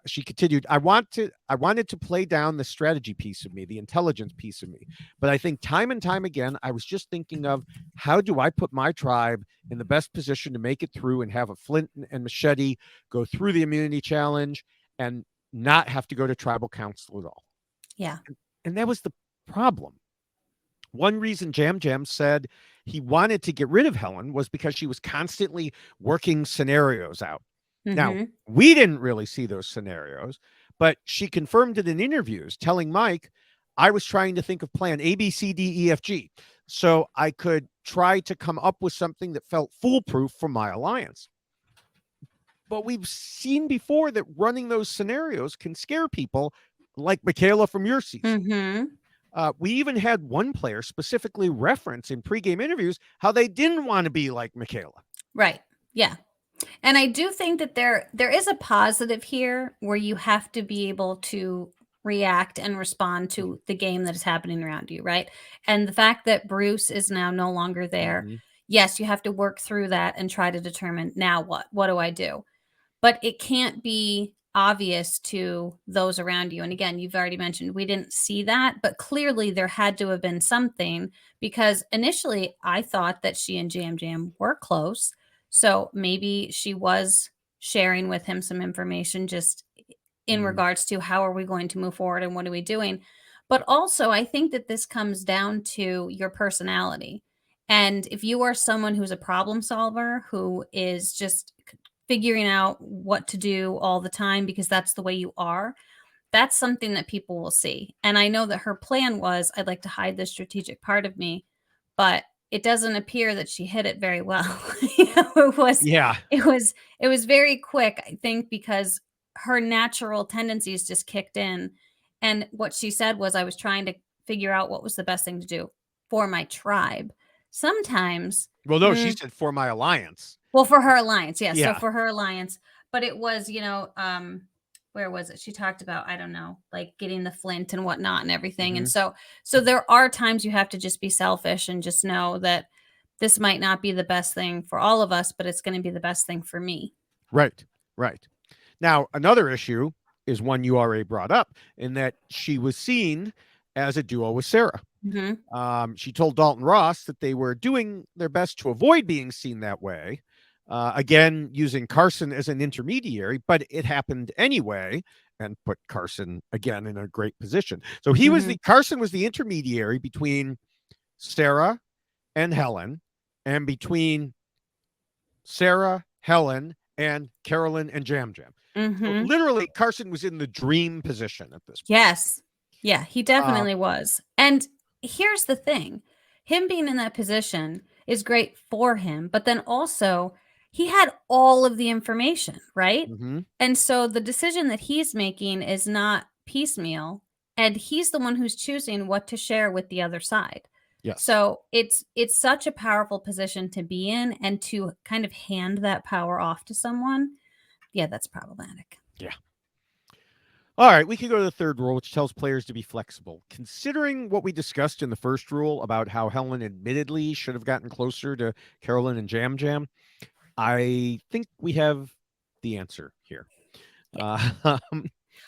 She continued, I wanted to play down the strategy piece of me, the intelligence piece of me. But I think time and time again, I was just thinking of how do I put my tribe in the best position to make it through and have a flint and machete go through the immunity challenge and not have to go to tribal council at all. Yeah. And that was the problem. One reason Jam Jam said he wanted to get rid of Helen was because she was constantly working scenarios out. Now, Mm-hmm. we didn't really see those scenarios, but she confirmed it in interviews, telling Mike, I was trying to think of plan A, B, C, D, E, F, G, so I could try to come up with something that felt foolproof for my alliance. But we've seen before that running those scenarios can scare people, like Michaela from your season. Mm-hmm. We even had one player specifically reference in pregame interviews how they didn't want to be like Michaela. Right. Yeah. And I do think that there is a positive here where you have to be able to react and respond to the game that is happening around you, right? And the fact that Bruce is now no longer there, Mm-hmm. yes, you have to work through that and try to determine now what? What do I do? But it can't be obvious to those around you. And again, you've already mentioned we didn't see that, but clearly there had to have been something because initially I thought that she and Jam Jam were close. So maybe she was sharing with him some information just in Mm-hmm. regards to how are we going to move forward and what are we doing. But also, I think that this comes down to your personality. And if you are someone who's a problem solver, who is just figuring out what to do all the time because that's the way you are, that's something that people will see. And I know that her plan was I'd like to hide the strategic part of me, but it doesn't appear that she hit it very well. It was Yeah. it was very quick, I think, because her natural tendencies just kicked in. And what she said was I was trying to figure out what was the best thing to do for my tribe. Sometimes Well, no, she said for my alliance. well, for her alliance, yes. So Yeah. for her alliance, but it was, where was it? She talked about, I don't know, like getting the flint and whatnot and everything. Mm-hmm. And so there are times you have to just be selfish and just know that this might not be the best thing for all of us, but it's going to be the best thing for me. Right, right. Now, another issue is one you already brought up, in that she was seen as a duo with Sarah. She told Dalton Ross that they were doing their best to avoid being seen that way. Again, using Carson as an intermediary, but it happened anyway and put Carson again in a great position. So Carson was the intermediary between Sarah and Helen, and between Sarah, Helen, and Carolyn and Jam Jam. So literally, Carson was in the dream position at this point. Yes. Yeah, he definitely was. And here's the thing. Him being in that position is great for him, but then also he had all of the information, right? Mm-hmm. And so the decision that he's making is not piecemeal, and he's the one who's choosing what to share with the other side. Yes. So it's such a powerful position to be in, and to kind of hand that power off to someone. Yeah, that's problematic. Yeah. All right, we can go to the third rule, which tells players to be flexible. Considering what we discussed in the first rule about how Helen admittedly should have gotten closer to Carolyn and Jam Jam, I think we have the answer here. Yeah.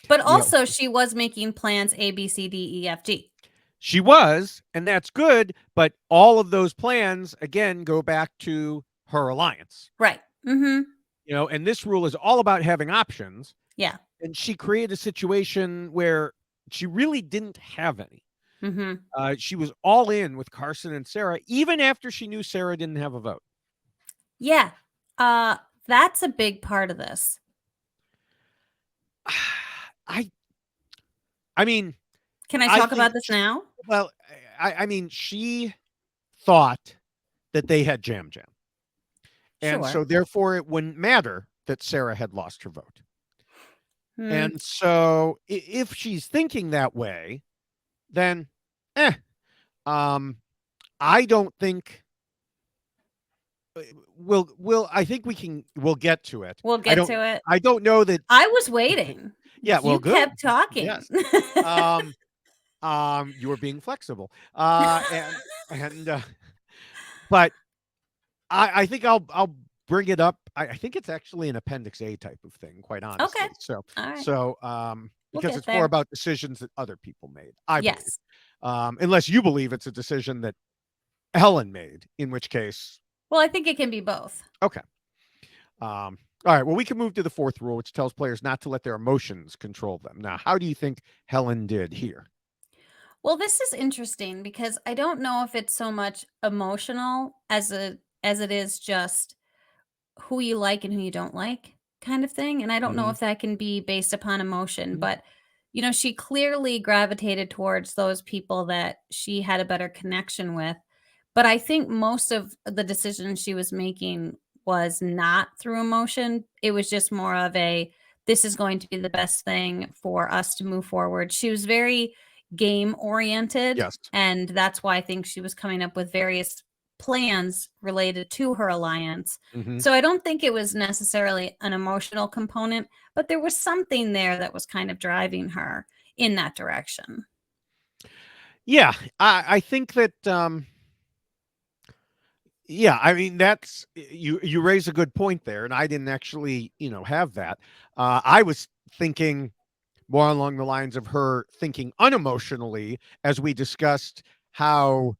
But also, she was making plans A, B, C, D, E, F, G. She was, and that's good, but all of those plans, again, go back to her alliance. Right. Mm-hmm. And this rule is all about having options. Yeah. And she created a situation where she really didn't have any. Mm-hmm. She was all in with Carson and Sarah, even after she knew Sarah didn't have a vote. Yeah. That's a big part of this. I mean, can I talk about this now? Well, I mean, she thought that they had Jam Jam. And so therefore it wouldn't matter that Sarah had lost her vote. And so if she's thinking that way, then I don't think I think we'll get to it. We'll get to it. I don't know that I was waiting. Yeah, well, you good. kept talking. Yes. You were being flexible. But I think I'll bring it up. I think it's actually an Appendix A type of thing, quite honestly. Okay. So, all right. So, because it's there. more about decisions that other people made. I believe. Unless you believe it's a decision that Helen made, in which case. Well, I think it can be both. Okay. All right. Well, we can move to the fourth rule, which tells players not to let their emotions control them. Now, how do you think Helen did here? Well, this is interesting because I don't know if it's so much emotional as it is just who you like and who you don't like kind of thing. And I don't know if that can be based upon emotion, but she clearly gravitated towards those people that she had a better connection with. But I think most of the decisions she was making was not through emotion. It was just more of this is going to be the best thing for us to move forward. She was very game oriented. Yes. And that's why I think she was coming up with various plans related to her alliance. So I don't think it was necessarily an emotional component, but there was something there that was kind of driving her in that direction. Yeah, I think that yeah, I mean, that's you raise a good point there, and I didn't actually have that. I was thinking more along the lines of her thinking unemotionally, as we discussed how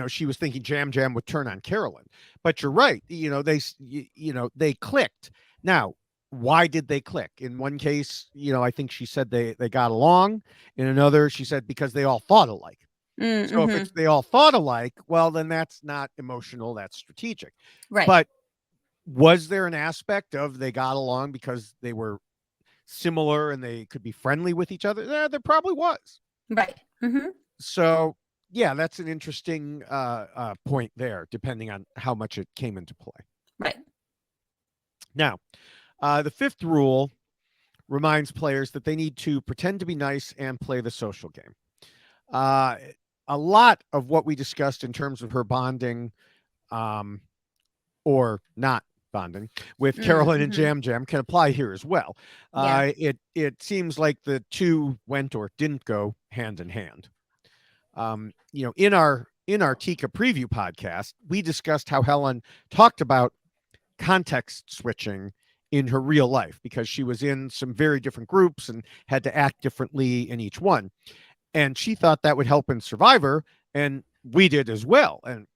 she was thinking Jam Jam would turn on Carolyn. But you're right, they clicked. Now, why did they click? In one case, I think she said they got along. In another, she said because they all thought alike. So if it's they all thought alike, well, then that's not emotional, that's strategic. Right. But was there an aspect of they got along because they were similar and they could be friendly with each other? There probably was. Right. So yeah, that's an interesting point there, depending on how much it came into play. Right. Now, the fifth rule reminds players that they need to pretend to be nice and play the social game. A lot of what we discussed in terms of her bonding or not bonding with Carolyn and Jam Jam can apply here as well. Yeah. It seems like the two went or didn't go hand in hand. In our Tika preview podcast, we discussed how Helen talked about context switching in her real life because she was in some very different groups and had to act differently in each one. And she thought that would help in Survivor, and we did as well. And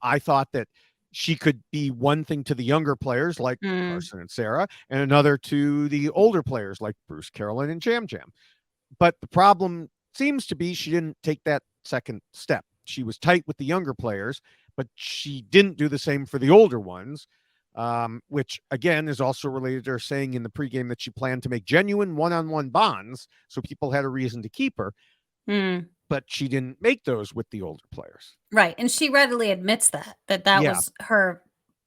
I thought that she could be one thing to the younger players like Mm. Carson and Sarah, and another to the older players like Bruce, Carolyn, and Jam Jam. But the problem seems to be she didn't take that second step. She was tight with the younger players, but she didn't do the same for the older ones, which again is also related to her saying in the pregame that she planned to make genuine one-on-one bonds so people had a reason to keep her. Mm. But she didn't make those with the older players. Right. And she readily admits that Yeah. was her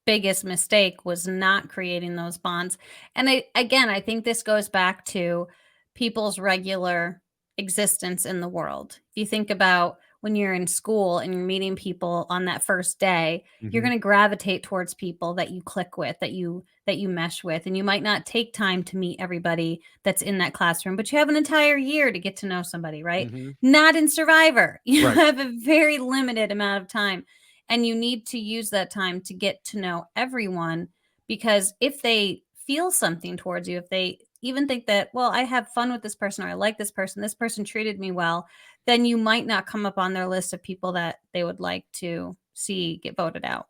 biggest mistake, was not creating those bonds. And I think this goes back to people's regular existence in the world. If you think about when you're in school and you're meeting people on that first day, you're going to gravitate towards people that you click with, that you mesh with, and you might not take time to meet everybody that's in that classroom, but you have an entire year to get to know somebody, right? Not in Survivor. You Right. have a very limited amount of time, and you need to use that time to get to know everyone, because if they feel something towards you, if they even think that, well, I have fun with this person, or I like this person treated me well, then you might not come up on their list of people that they would like to see get voted out.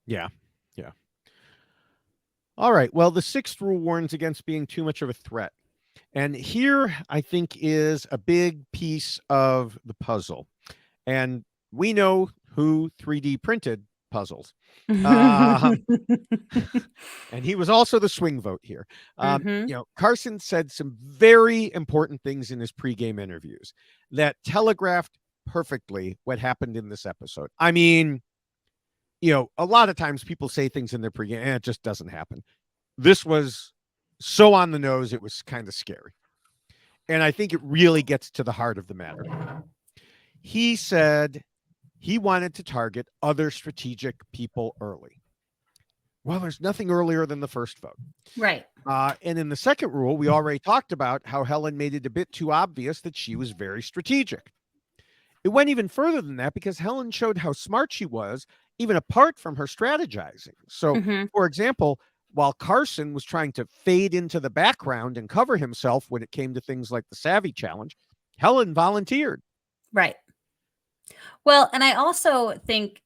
Yeah. Yeah. All right. Well, the sixth rule warns against being too much of a threat. And here, I think, is a big piece of the puzzle. And we know who 3D printed puzzles. And he was also the swing vote here. Carson said some very important things in his pregame interviews that telegraphed perfectly what happened in this episode. I mean, a lot of times people say things in their pregame and it just doesn't happen. This was so on the nose, it was kind of scary. And I think it really gets to the heart of the matter. He said he wanted to target other strategic people early. Well, there's nothing earlier than the first vote. Right. And in the second rule, we already talked about how Helen made it a bit too obvious that she was very strategic. It went even further than that because Helen showed how smart she was, even apart from her strategizing. So, for example, while Carson was trying to fade into the background and cover himself when it came to things like the Savvy Challenge, Helen volunteered. Right. Well, and I also think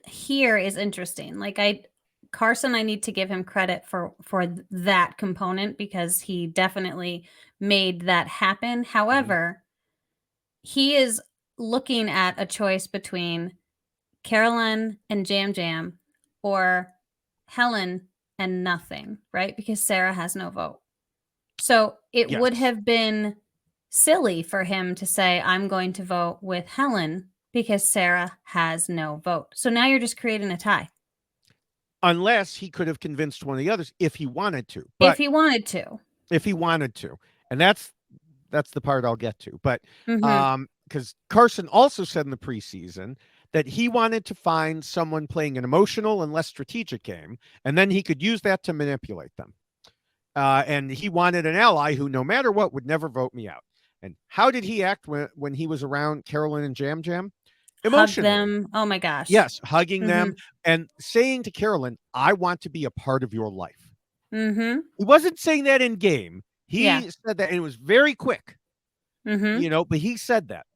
here is interesting. Like Carson, I need to give him credit for that component because he definitely made that happen. However, he is looking at a choice between Carolyn and Jam Jam or Helen and nothing, right? Because Sarah has no vote. So it would have been silly for him to say, I'm going to vote with Helen because Sarah has no vote. So now you're just creating a tie. Unless he could have convinced one of the others if he wanted to. But if he wanted to. And that's the part I'll get to. But because Carson also said in the preseason that he wanted to find someone playing an emotional and less strategic game, and then he could use that to manipulate them. And he wanted an ally who, no matter what, would never vote me out. And how did he act when he was around Carolyn and Jam Jam? Emotionally. Hug them. Oh my gosh. Yes, hugging them and saying to Carolyn, I want to be a part of your life. He wasn't saying that in game. He said that, and it was very quick. But he said that.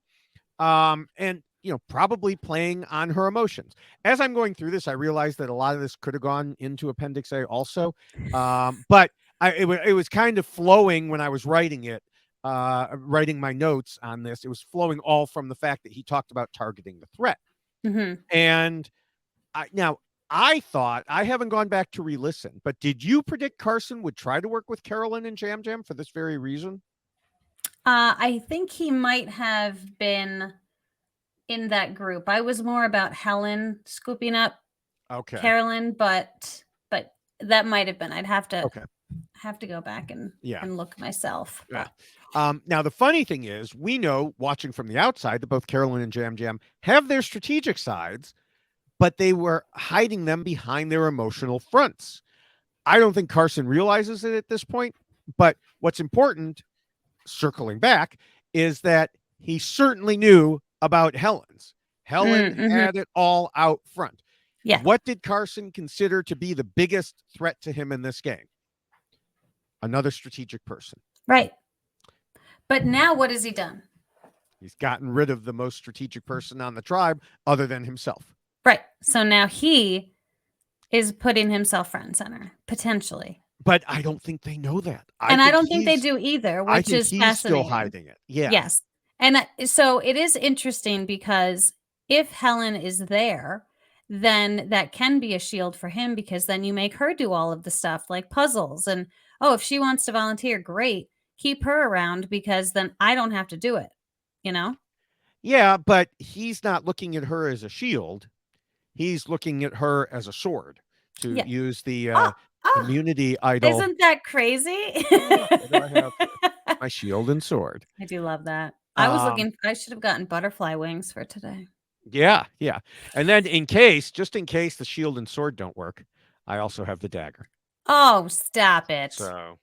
And probably playing on her emotions. As I'm going through this, I realized that a lot of this could have gone into Appendix A also. But it was kind of flowing when I was writing it, writing my notes on this. It was flowing all from the fact that he talked about targeting the threat. And I thought, I haven't gone back to re-listen, but did you predict Carson would try to work with Carolyn and Jam Jam for this very reason? I think he might have been in that group. I was more about Helen scooping up Carolyn, but that might have been. I'd have to go back and look myself. Yeah. Now the funny thing is, we know watching from the outside that both Carolyn and Jam Jam have their strategic sides, but they were hiding them behind their emotional fronts. I don't think Carson realizes it at this point, but what's important, circling back, is that he certainly knew about Helen's. Helen Mm-hmm. had it all out front. Yeah. What did Carson consider to be the biggest threat to him in this game? Another strategic person. Right. But now what has he done? He's gotten rid of the most strategic person on the tribe other than himself. Right. So now he is putting himself front and center, potentially. But I don't think they know that. And I don't think they do either, I which think is he's still fascinating. hiding it. Yeah. Yes. And so it is interesting because if Helen is there, then that can be a shield for him, because then you make her do all of the stuff like puzzles. And if she wants to volunteer, great. Keep her around, because then I don't have to do it, you know? Yeah, but he's not looking at her as a shield. He's looking at her as a sword, to use the immunity idol. Isn't that crazy? What do I have here? My shield and sword. I do love that. I should have gotten butterfly wings for today. Yeah. And then just in case the shield and sword don't work, I also have the dagger. Oh, stop it. So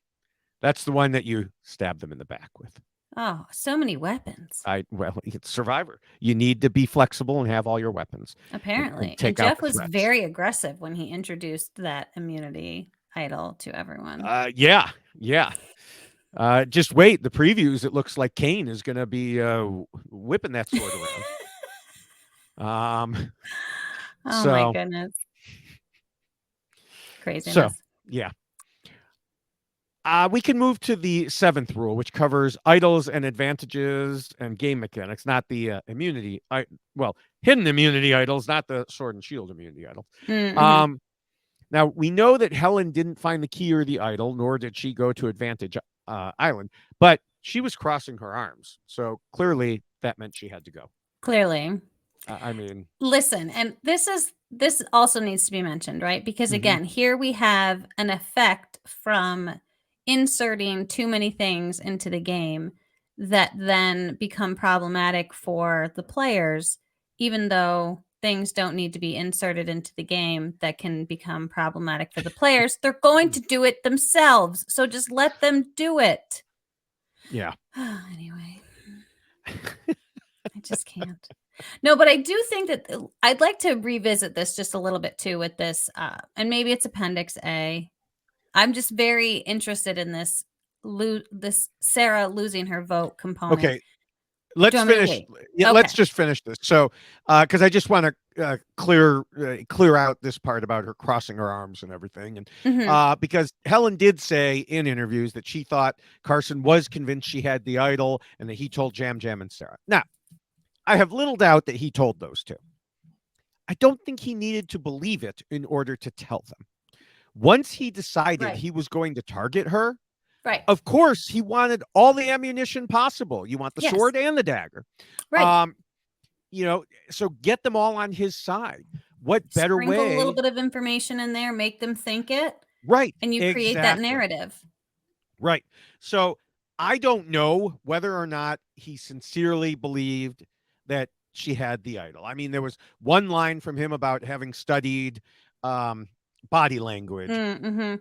that's the one that you stab them in the back with. Oh, so many weapons. It's Survivor. You need to be flexible and have all your weapons. Apparently. And Jeff was very aggressive when he introduced that immunity idol to everyone. Yeah. Just wait. The previews, it looks like Kane is going to be whipping that sword around. My goodness. Craziness. So, yeah. We can move to the 7th rule, which covers idols and advantages and game mechanics, not the immunity. Hidden immunity idols, not the sword and shield immunity idol. Mm-hmm. Now, we know that Helen didn't find the key or the idol, nor did she go to Advantage Island, but she was crossing her arms. So clearly that meant she had to go. Clearly. Listen, and this also needs to be mentioned, right? Because again, here we have an effect from inserting too many things into the game that then become problematic for the players, even though things don't need to be inserted into the game that can become problematic for the players. They're going to do it themselves. So just let them do it. Yeah. Anyway, I just can't. No, but I do think that I'd like to revisit this just a little bit too with this, and maybe it's Appendix A. I'm just very interested in this Sarah losing her vote component. Okay, let's finish. Yeah, okay. Let's just finish this. So, because I just want to clear out this part about her crossing her arms and everything, and because Helen did say in interviews that she thought Carson was convinced she had the idol, and that he told Jam and Sarah. Now, I have little doubt that he told those two. I don't think he needed to believe it in order to tell them. Once he decided he was going to target her, of course, he wanted all the ammunition possible. You want the sword and the dagger. Right. So get them all on his side. What better way? Sprinkle a little bit of information in there, make them think it. Right. And you create that narrative. Right. So I don't know whether or not he sincerely believed that she had the idol. I mean, there was one line from him about having studied body language,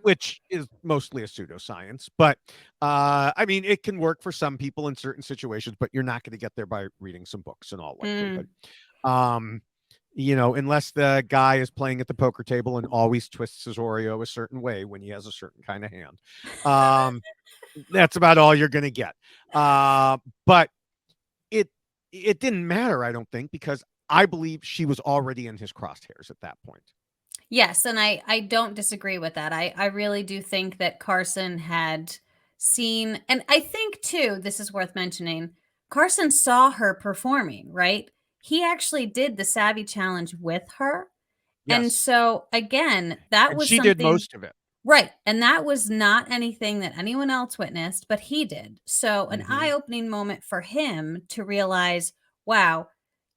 which is mostly a pseudoscience. But it can work for some people in certain situations, but you're not going to get there by reading some books in all likelihood. Unless the guy is playing at the poker table and always twists his Oreo a certain way when he has a certain kind of hand. That's about all you're going to get. But it didn't matter, I don't think, because I believe she was already in his crosshairs at that point. Yes, and I don't disagree with that. I really do think that Carson had seen, and I think too, this is worth mentioning, Carson saw her performing, right? He actually did the Savvy Challenge with her. Yes. And so again, she did most of it. Right. And that was not anything that anyone else witnessed, but he did. So an eye-opening moment for him to realize, wow,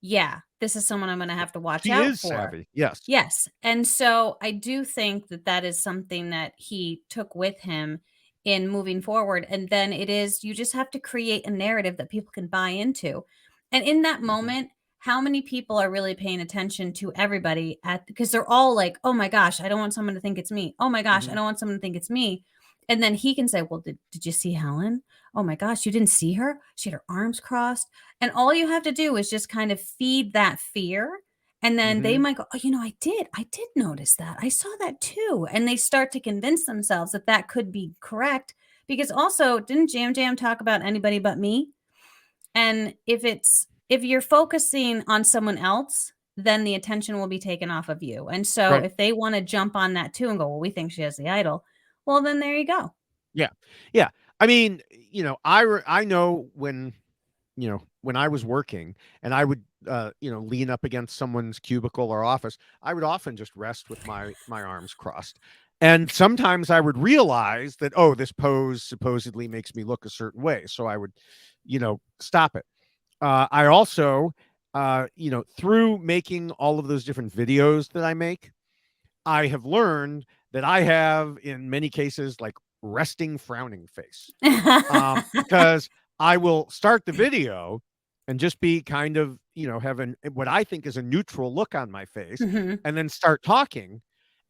yeah, this is someone I'm going to have to watch out for. She is savvy. Yes. Yes. And so I do think that is something that he took with him in moving forward. And then you just have to create a narrative that people can buy into. And in that moment, how many people are really paying attention to everybody because they're all like, oh my gosh, I don't want someone to think it's me. Oh my gosh, I don't want someone to think it's me. And then he can say, well, did you see Helen? Oh my gosh, you didn't see her? She had her arms crossed. And all you have to do is just kind of feed that fear. And then they might go, oh, I did notice that. I saw that too. And they start to convince themselves that that could be correct. Because also, didn't Jam Jam talk about anybody but me? And if you're focusing on someone else, then the attention will be taken off of you. And so Right. if they want to jump on that too and go, well, we think she has the idol. Well, then there you go. Yeah. Yeah. I mean, I know when I was working and I would, lean up against someone's cubicle or office, I would often just rest with my arms crossed. And sometimes I would realize that, oh, this pose supposedly makes me look a certain way. So I would, stop it. I also, through making all of those different videos that I make, I have learned that I have, in many cases, like resting frowning face. Because I will start the video and just be kind of, having what I think is a neutral look on my face, Mhm. and then start talking.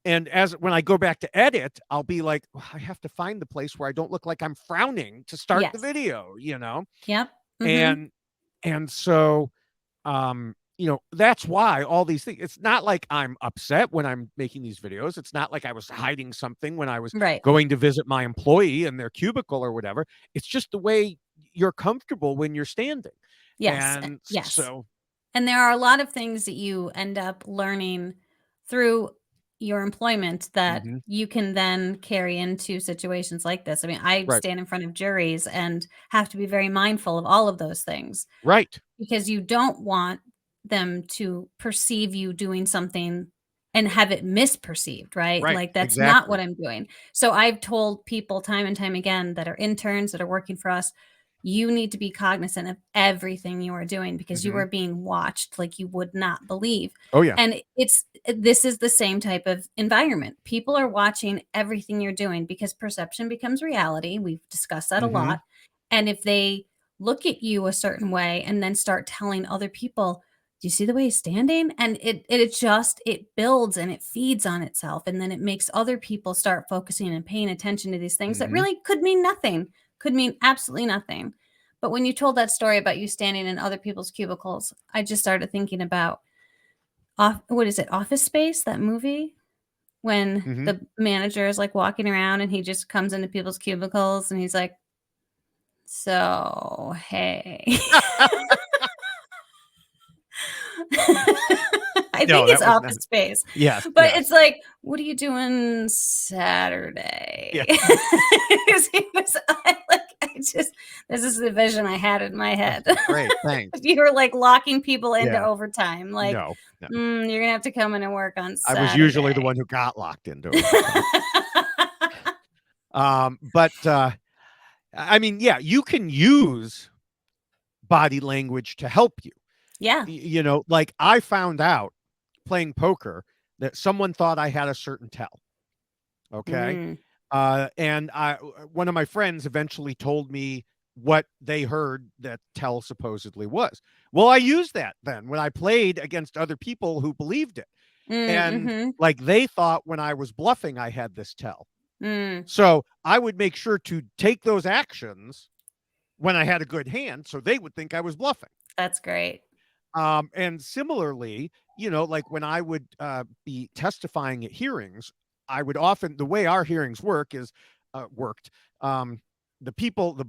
And when I go back to edit, I'll be like, "Oh, I have to find the place where I don't look like I'm frowning to start the Yes. video. Yep. Mhm. And so that's why all these things, it's not like I'm upset when I'm making these videos. It's not like I was hiding something when I was Right. going to visit my employee in their cubicle or whatever. It's just the way you're comfortable when you're standing. Yes. And Yes. so And there are a lot of things that you end up learning through your employment that mhm, you can then carry into situations like this. I mean, I right, stand in front of juries and have to be very mindful of all of those things right, because you don't want them to perceive you doing something and have it misperceived, right? right, Like, that's not what exactly. I'm doing. So I've told people time and time again that are interns that are working for us, you need to be cognizant of everything you are doing because you Hmm. are being watched like you would not believe. Oh yeah. And this is the same type of environment. People are watching everything you're doing because perception becomes reality. We've discussed that a Hmm. lot. And if they look at you a certain way and then start telling other people, do you see the way he's standing? And it builds and it feeds on itself. And then it makes other people start focusing and paying attention to these things that Hmm. really could mean nothing, could mean absolutely nothing. But when you told that story about you standing in other people's cubicles, I just started thinking about what is it, Office Space, that movie? When Hmm. the manager is like walking around and he just comes into people's cubicles and he's like, so hey. I No, think it's that was not. Office Space, Yes, but yes. it's like, "What are you doing Saturday?" Yeah. 'Cause he was I just this is the vision I had in my head. Great, thanks. You were, like, locking people into Yeah. overtime, like, No, no. You're gonna have to come in and work on I was usually the Saturday." one who got locked into overtime. But I mean, yeah, you can use body language to help you. Yeah. Like I found out playing poker that someone thought I had a certain tell. Okay. Mm. And one of my friends eventually told me what they heard that tell supposedly was. Well, I used that then when I played against other people who believed it. Mm, And mhm. like they thought when I was bluffing, I had this tell. Mm. So I would make sure to take those actions when I had a good hand, so they would think I was bluffing. That's great. And similarly, like when I would be testifying at hearings, I would often, the way our hearings worked. The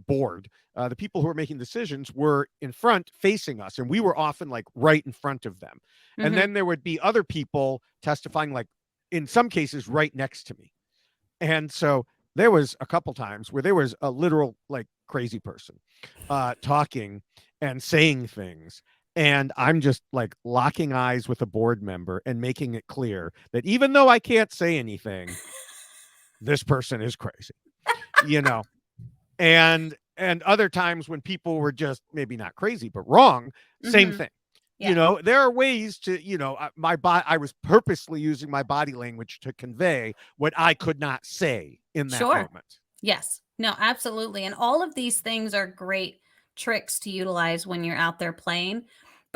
board, the people who were making decisions were in front facing us, and we were often like right in front of them. And Mhm. then there would be other people testifying, like in some cases, right next to me. And so there was a couple times where there was a literal like crazy person talking and saying things. And I'm just like locking eyes with a board member and making it clear that even though I can't say anything, this person is crazy, you know. And other times when people were just maybe not crazy but wrong, same Mhm. thing. Yeah. There are ways to, I was purposely using my body language to convey what I could not say in that Sure. moment. Yes. No, absolutely. And all of these things are great tricks to utilize when you're out there playing.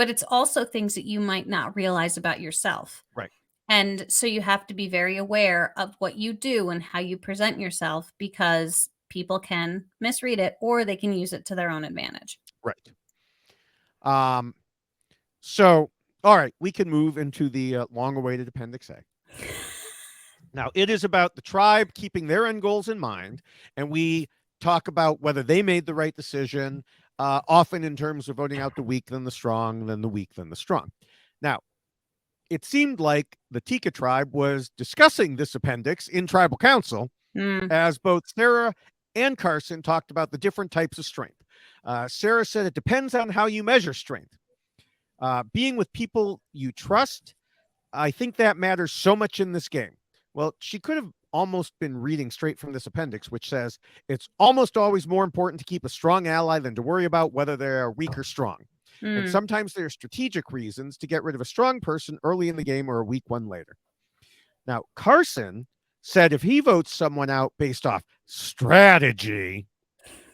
but it's also things that you might not realize about yourself. Right. And so you have to be very aware of what you do and how you present yourself, because people can misread it or they can use it to their own advantage. Right. So, all right, we can move into the long-awaited Appendix A. Now, it is about the tribe keeping their end goals in mind, and we talk about whether they made the right decision, often in terms of voting out the weak than the strong, then the weak than the strong. Now, it seemed like the Tika tribe was discussing this appendix in tribal council, as both Sarah and Carson talked about the different types of strength. Sarah said it depends on how you measure strength. Being with people you trust, I think that matters so much in this game. Well, she could have almost been reading straight from this appendix, which says it's almost always more important to keep a strong ally than to worry about whether they are weak or strong. And sometimes there are strategic reasons to get rid of a strong person early in the game or a weak one later. Now, Carson said if he votes someone out based off strategy,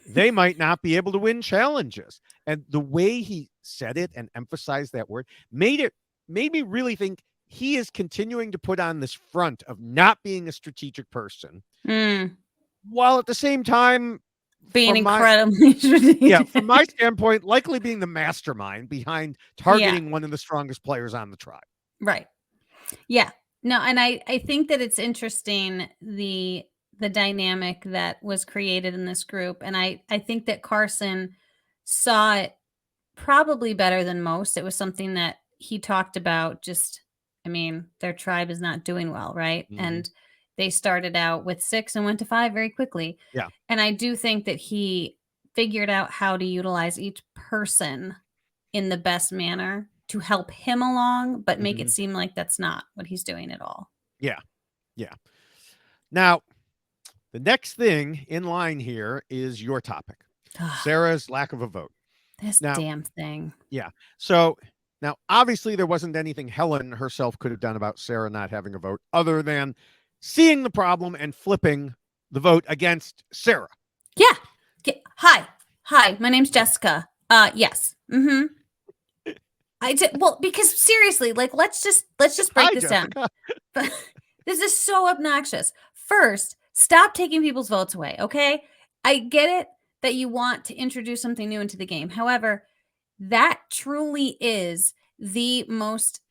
they might not be able to win challenges. And the way he said it and emphasized that word made me really think he is continuing to put on this front of not being a strategic person, while at the same time being incredibly strategic. Yeah, from my standpoint, likely being the mastermind behind targeting one of the strongest players on the tribe. Right. Yeah. No, and I think that it's interesting the dynamic that was created in this group. And I think that Carson saw it probably better than most. It was something that he talked about. Just, I mean, their tribe is not doing well, right? And they started out with 6 and went to 5 very quickly. Yeah. And I do think that he figured out how to utilize each person in the best manner to help him along, but make it seem like that's not what he's doing at all. Yeah. Yeah. Now, the next thing in line here is your topic, Sarah's lack of a vote. This damn thing. Yeah. So now, obviously, there wasn't anything Helen herself could have done about Sarah not having a vote other than seeing the problem and flipping the vote against Sarah. Yeah. Hi. My name's Jessica. Yes. I did well because seriously, like let's just break this down. This is so obnoxious. First, stop taking people's votes away. Okay, I get it that you want to introduce something new into the game. However, that truly is the most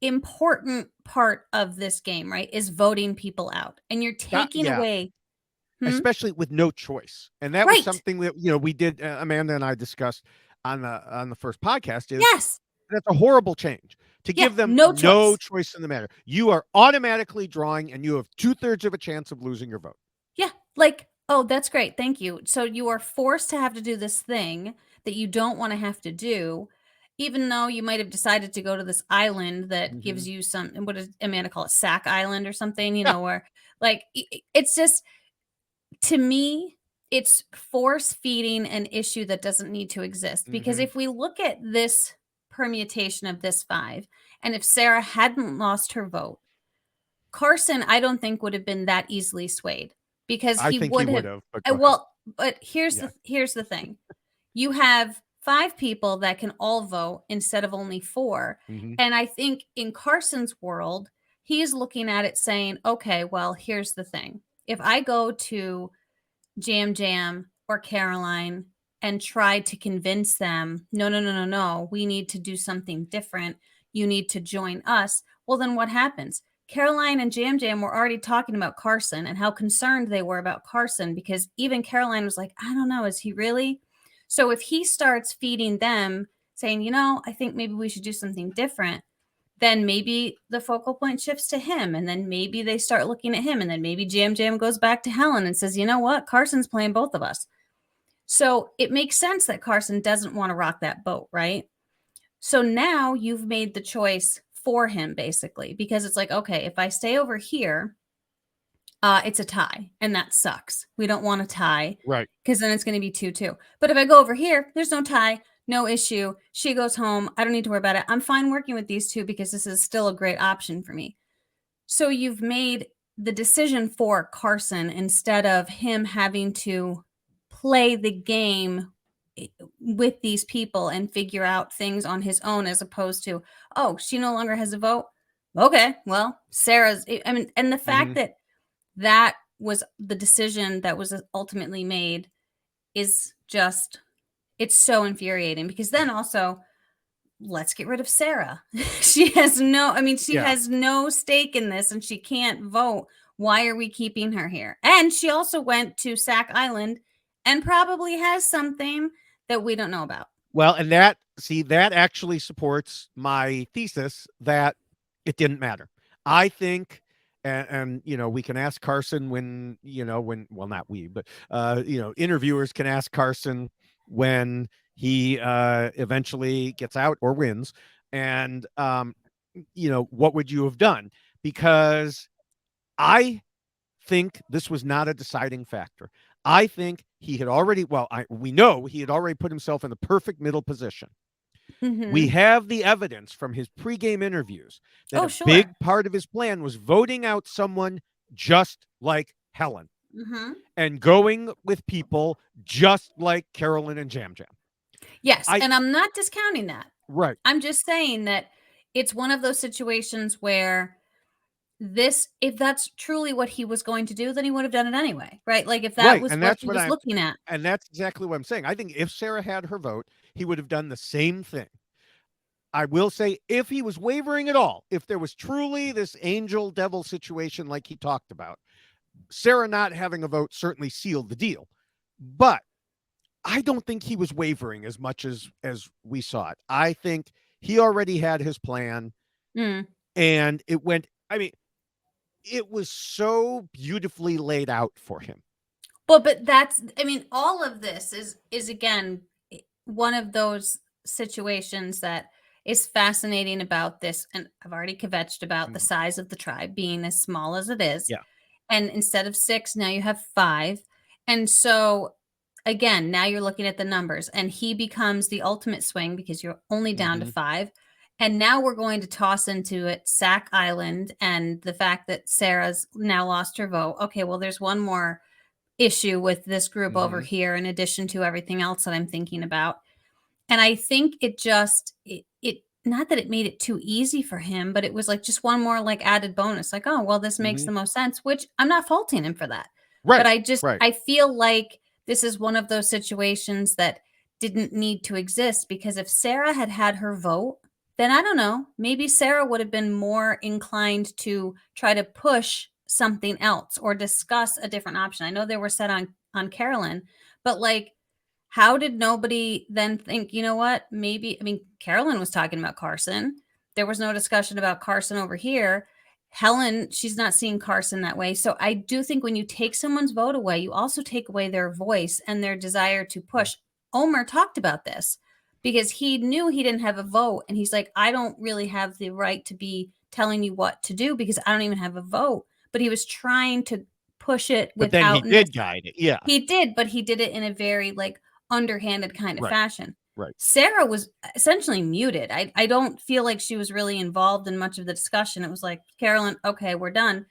important part of this game, right? Is voting people out, and you're taking away. Especially with no choice. And that was something that, we did, Amanda and I discussed on the first podcast. Yes. That's a horrible change to give them no choice in the matter. You are automatically drawing and you have 2/3 of a chance of losing your vote. Yeah. Like, oh, that's great. Thank you. So you are forced to have to do this thing that you don't want to have to do, even though you might have decided to go to this island that gives you some, what does Amanda call it? Sack Island or something, where like, it's just, to me, it's force feeding an issue that doesn't need to exist. Because if we look at this permutation of this 5, and if Sarah hadn't lost her vote, Carson, I don't think would have been that easily swayed, because he would have. But here's the thing. You have 5 people that can all vote instead of only 4. And I think in Carson's world, he's looking at it saying, okay, well, here's the thing. If I go to Jam or Caroline and try to convince them, no, we need to do something different. You need to join us. Well, then what happens? Caroline and Jam were already talking about Carson and how concerned they were about Carson, because even Caroline was like, I don't know, is he really? So if he starts feeding them, saying, I think maybe we should do something different, then maybe the focal point shifts to him, and then maybe they start looking at him, and then maybe Jam goes back to Helen and says, you know what? Carson's playing both of us. So it makes sense that Carson doesn't want to rock that boat, right? So now you've made the choice for him, basically, because it's like, okay, if I stay over here, it's a tie, and that sucks. We don't want a tie, right? Because then it's going to be 2-2. But if I go over here, there's no tie. No issue. She goes home. I don't need to worry about it. I'm fine working with these 2 because this is still a great option for me. So you've made the decision for Carson instead of him having to play the game with these people and figure out things on his own, as opposed to, oh, she no longer has a vote. Okay, well, Sarah's, I mean, and the fact that that was the decision that was ultimately made is just, it's so infuriating, because then also, let's get rid of Sarah. She has no stake in this, and she can't vote. Why are we keeping her here? And she also went to Sack Island and probably has something that we don't know about. Well, and that actually supports my thesis that it didn't matter. I think, and we can ask Carson when, well, not we, but, interviewers can ask Carson when he eventually gets out or wins. And, what would you have done? Because I think this was not a deciding factor. I think he had already, we know he had already put himself in the perfect middle position. We have the evidence from his pregame interviews that big part of his plan was voting out someone just like Helen and going with people just like Carolyn and Jam Jam. Yes, and I'm not discounting that. Right. I'm just saying that it's one of those situations where if that's truly what he was going to do, then he would have done it anyway, right? Like, if that was what he was looking at. And that's exactly what I'm saying. I think if Sarah had her vote, he would have done the same thing. I will say, if he was wavering at all, if there was truly this angel devil situation like he talked about, Sarah not having a vote certainly sealed the deal. But I don't think he was wavering as much as we saw it. I think he already had his plan, and it went, it was so beautifully laid out for him. Well, but that's, all of this is again, one of those situations that is fascinating about this. And I've already kvetched about the size of the tribe being as small as it is. Yeah. And instead of 6, now you have 5. And so again, now you're looking at the numbers, and he becomes the ultimate swing because you're only down to 5. And now we're going to toss into it Sack Island and the fact that Sarah's now lost her vote. Okay, well, there's one more issue with this group over here, in addition to everything else that I'm thinking about. And I think it just, it not that it made it too easy for him, but it was like just one more like added bonus. Like, oh, well, this makes the most sense, which I'm not faulting him for that. Right. But I feel like this is one of those situations that didn't need to exist, because if Sarah had had her vote, then I don't know, maybe Sarah would have been more inclined to try to push something else or discuss a different option. I know they were set on Carolyn, but like, how did nobody then think, you know what, maybe, Carolyn was talking about Carson. There was no discussion about Carson over here. Helen, she's not seeing Carson that way. So I do think when you take someone's vote away, you also take away their voice and their desire to push. Omer talked about this because he knew he didn't have a vote. And he's like, I don't really have the right to be telling you what to do because I don't even have a vote. But he was trying to push it but without. Then he did guide it. Yeah. He did, but he did it in a very like underhanded kind of fashion. Right. Sarah was essentially muted. I don't feel like she was really involved in much of the discussion. It was like, Carolyn, okay, we're done.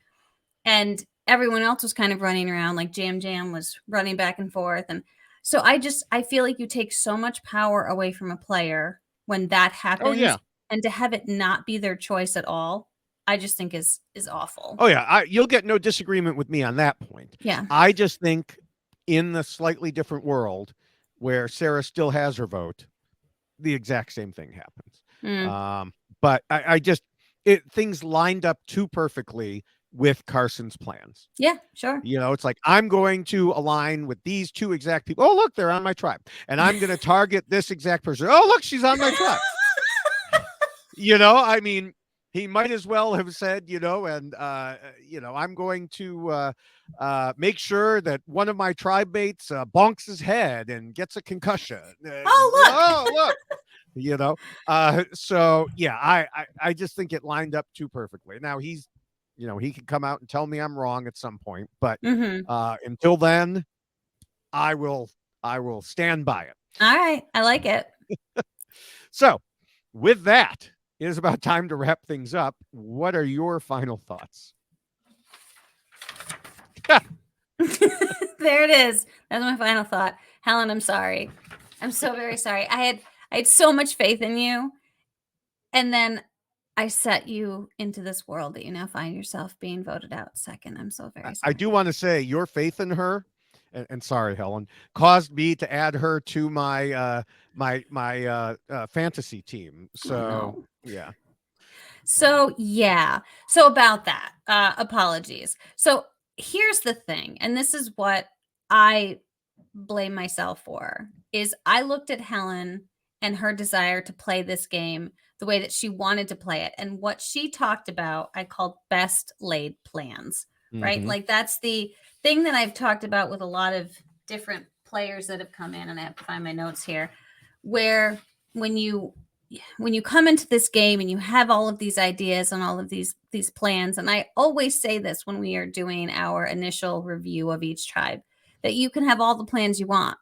And everyone else was kind of running around, like Jam Jam was running back and forth. And so I feel like you take so much power away from a player when that happens. Oh, yeah. And to have it not be their choice at all, I just think is awful. Oh, yeah. You'll get no disagreement with me on that point. Yeah. I just think in the slightly different world where Sarah still has her vote, the exact same thing happens. But I just, things lined up too perfectly with Carson's plans. Yeah, sure. It's like, I'm going to align with these 2 exact people. Oh, look, they're on my tribe. And I'm going to target this exact person. Oh, look, she's on my tribe. He might as well have said, I'm going to make sure that one of my tribe mates bonks his head and gets a concussion. Oh, look. So yeah, I just think it lined up too perfectly. Now he can come out and tell me I'm wrong at some point, but until then, I will stand by it. All right. I like it. So with that, it is about time to wrap things up. What are your final thoughts? There it is. That's my final thought. Helen, I'm sorry. I'm so very sorry. I had so much faith in you, and then I set you into this world that you now find yourself being voted out second. I'm so very I sorry. do want to say your faith in her, and sorry, Helen, caused me to add her to my fantasy team. Oh So no. yeah. So yeah. So about that, apologies. So here's the thing, and this is what I blame myself for, is I looked at Helen and her desire to play this game the way that she wanted to play it. And what she talked about, I called best laid plans, right? Mm-hmm. Like that's the thing that I've talked about with a lot of different players that have come in, and I have to find my notes here, where when you come into this game and you have all of these ideas and all of these plans, and I always say this when we are doing our initial review of each tribe, that you can have all the plans you want,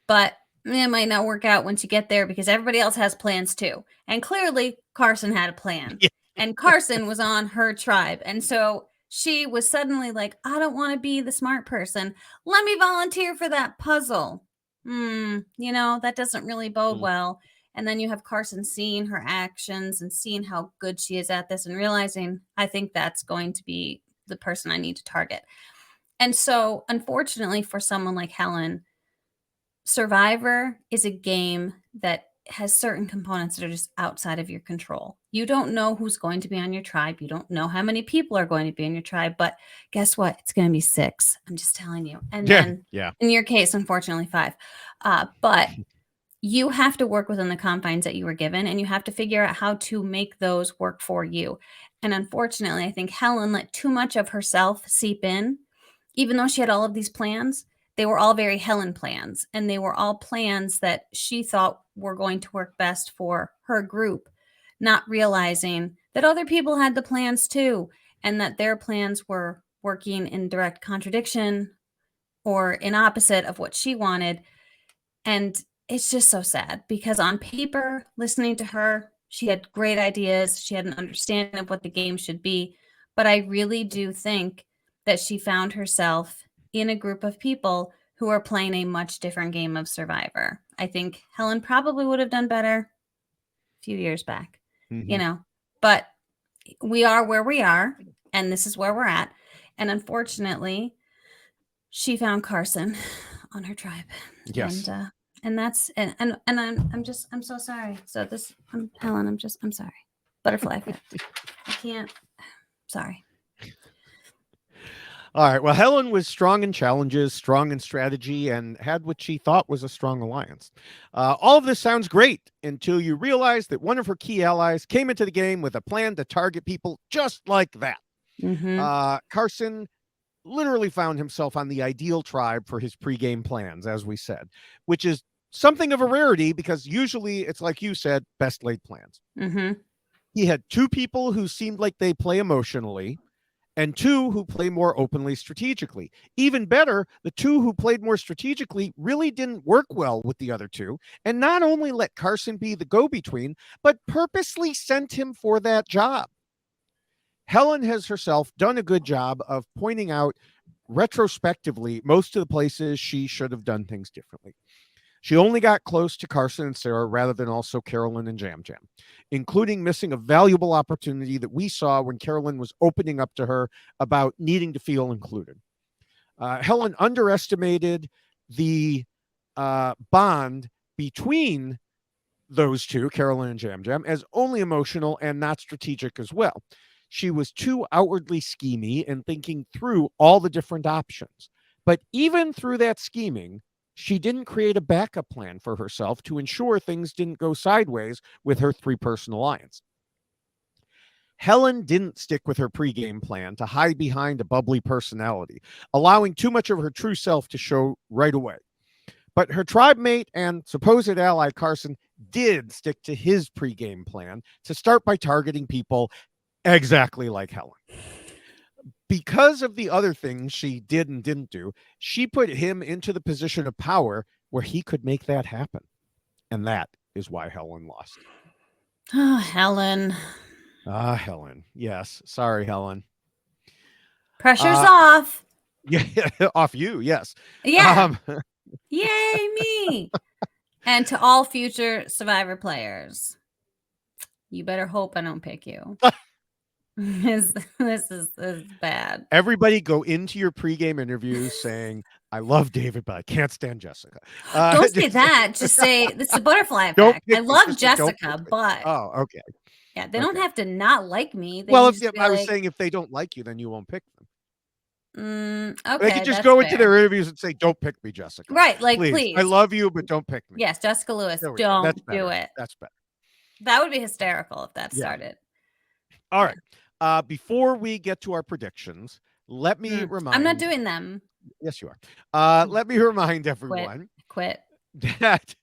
but it might not work out once you get there because everybody else has plans too. And clearly Carson had a plan, Yeah. and Carson was on her tribe, and so she was suddenly like, I don't want to be the smart person, let me volunteer for that puzzle. That doesn't really bode Mm. well. And then you have Carson seeing her actions and seeing how good she is at this and realizing, I think that's going to be the person I need to target. And so, unfortunately, for someone like Helen, Survivor is a game that has certain components that are just outside of your control. You don't know who's going to be on your tribe. You don't know how many people are going to be in your tribe, but guess what? It's going to be 6. I'm just telling you. And Yeah. then Yeah. in your case, unfortunately, 5. But you have to work within the confines that you were given, and you have to figure out how to make those work for you. And unfortunately, I think Helen let too much of herself seep in. Even though she had all of these plans, they were all very Helen plans, and they were all plans that she thought were going to work best for her group, not realizing that other people had the plans too, and that their plans were working in direct contradiction or in opposite of what she wanted. And it's just so sad because on paper, listening to her, she had great ideas. She had an understanding of what the game should be. But I really do think that she found herself in a group of people who are playing a much different game of Survivor. I think Helen probably would have done better a few years back, Mm-hmm. but we are where we are, and this is where we're at. And unfortunately, she found Carson on her tribe, Yes. and that's and I'm so sorry. So this, Helen, I'm sorry. Butterfly effect. I can't. Sorry. All right. Well, Helen was strong in challenges, strong in strategy, and had what she thought was a strong alliance. All of this sounds great until you realize that one of her key allies came into the game with a plan to target people just like that. Mm-hmm. Carson literally found himself on the ideal tribe for his pregame plans, as we said, which is something of a rarity because usually it's like you said, best laid plans. Mm-hmm. He had 2 people who seemed like they play emotionally and 2 who play more openly strategically. Even better, the 2 who played more strategically really didn't work well with the other 2, and not only let Carson be the go-between, but purposely sent him for that job. Helen has herself done a good job of pointing out retrospectively most of the places she should have done things differently. She only got close to Carson and Sarah rather than also Carolyn and Jam Jam, including missing a valuable opportunity that we saw when Carolyn was opening up to her about needing to feel included. Helen underestimated the bond between those 2, Carolyn and Jam Jam, as only emotional and not strategic as well. She was too outwardly schemy and thinking through all the different options. But even through that scheming, she didn't create a backup plan for herself to ensure things didn't go sideways with her 3-person alliance. Helen didn't stick with her pregame plan to hide behind a bubbly personality, allowing too much of her true self to show right away. But her tribe mate and supposed ally Carson did stick to his pregame plan to start by targeting people exactly like Helen. Because of the other things she did and didn't do, she put him into the position of power where he could make that happen. And that is why Helen lost. Oh, Helen. Helen. Yes. Sorry, Helen. Pressure's Uh, off. yeah, off you. Yes. Yeah. Um, Yay, me. And to all future Survivor players, you better hope I don't pick you. This is bad. Everybody go into your pregame interviews saying, I love David, but I can't stand Jessica. Don't say that. Just say this is a butterfly Don't effect. pick I me. love Just say, don't pick Jessica, me. but Oh, okay. yeah, they don't Okay. have to not like me. They Well, can if just be I was like, saying if they don't like you, then you won't pick them. They okay, could just that's go into fair. their interviews and say, don't pick me, Jessica. Right, like, Please. I please. love you, but don't pick me. Yes, Jessica Lewis, There we go. That's don't better. do it. That's better. That would be hysterical if that Yeah. started. All Yeah. right. Before we get to our predictions, let me remind. I'm not doing them. Yes, you are. Let me remind everyone Quit. that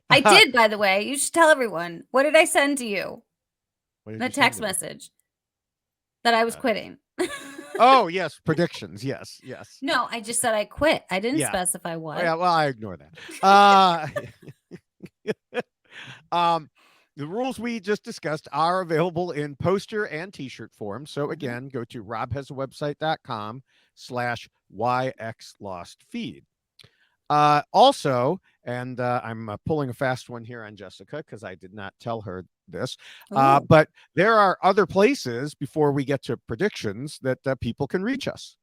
I did, by the way. You should tell everyone. What did I send to you? What did The you send text to me? message that I was quitting. Oh, yes, predictions. Yes, yes. No, I just said I quit. I didn't Yeah. specify Oh, what. yeah, well, I ignore that. The rules we just discussed are available in poster and t-shirt form. So again, go to robhasawebsite.com/yxlostfeed. Also, and I'm pulling a fast one here on Jessica because I did not tell her this, but there are other places before we get to predictions that people can reach us.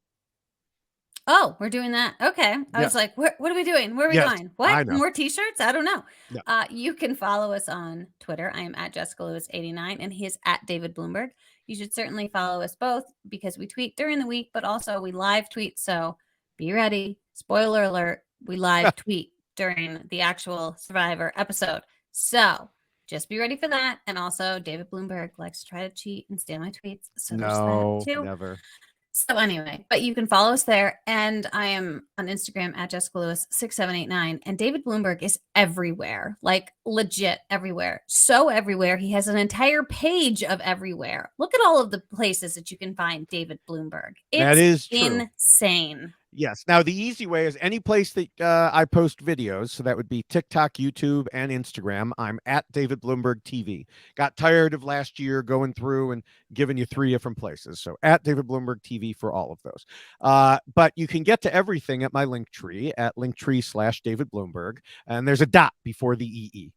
Oh, we're doing that. Okay. I was like, what are we doing? Where are we going? What? More t-shirts? I don't know. No. You can follow us on Twitter. I am at Jessica Lewis 89 and he is at David Bloomberg. You should certainly follow us both because we tweet during the week, but also we live tweet. So be ready. Spoiler alert. We live tweet during the actual Survivor episode. So just be ready for that. And also David Bloomberg likes to try to cheat and steal my tweets. So there's that too. Never. So anyway, but you can follow us there. And I am on Instagram at Jessica Lewis 6789. And David Bloomberg is everywhere, like legit everywhere. So everywhere. He has an entire page of everywhere. Look at all of the places that you can find David Bloomberg. That is true. Insane. Yes. Now, the easy way is any place that I post videos. So that would be TikTok, YouTube, and Instagram. I'm at David Bloomberg TV. Got tired of last year going through and giving you 3 different places. So at David Bloomberg TV for all of those. But you can get to everything at my Linktree at Linktree/David Bloomberg. And there's a dot before the EE.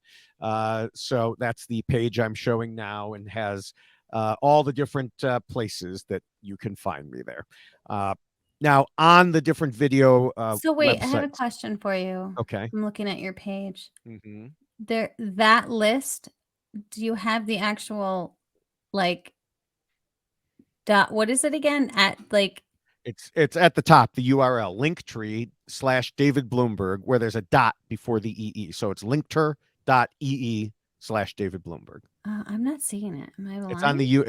So that's the page I'm showing now and has all the different places that you can find me there. Now, on the different video so wait, websites. I have a question for you. Okay. I'm looking at your page. Mm-hmm. That list, do you have the actual, like, what is it again? At, like... It's at the top, the URL, Linktree/David Bloomberg, where there's a dot before the EE. So it's linkter.ee/David Bloomberg. I'm not seeing it. Am I blind? It's on the you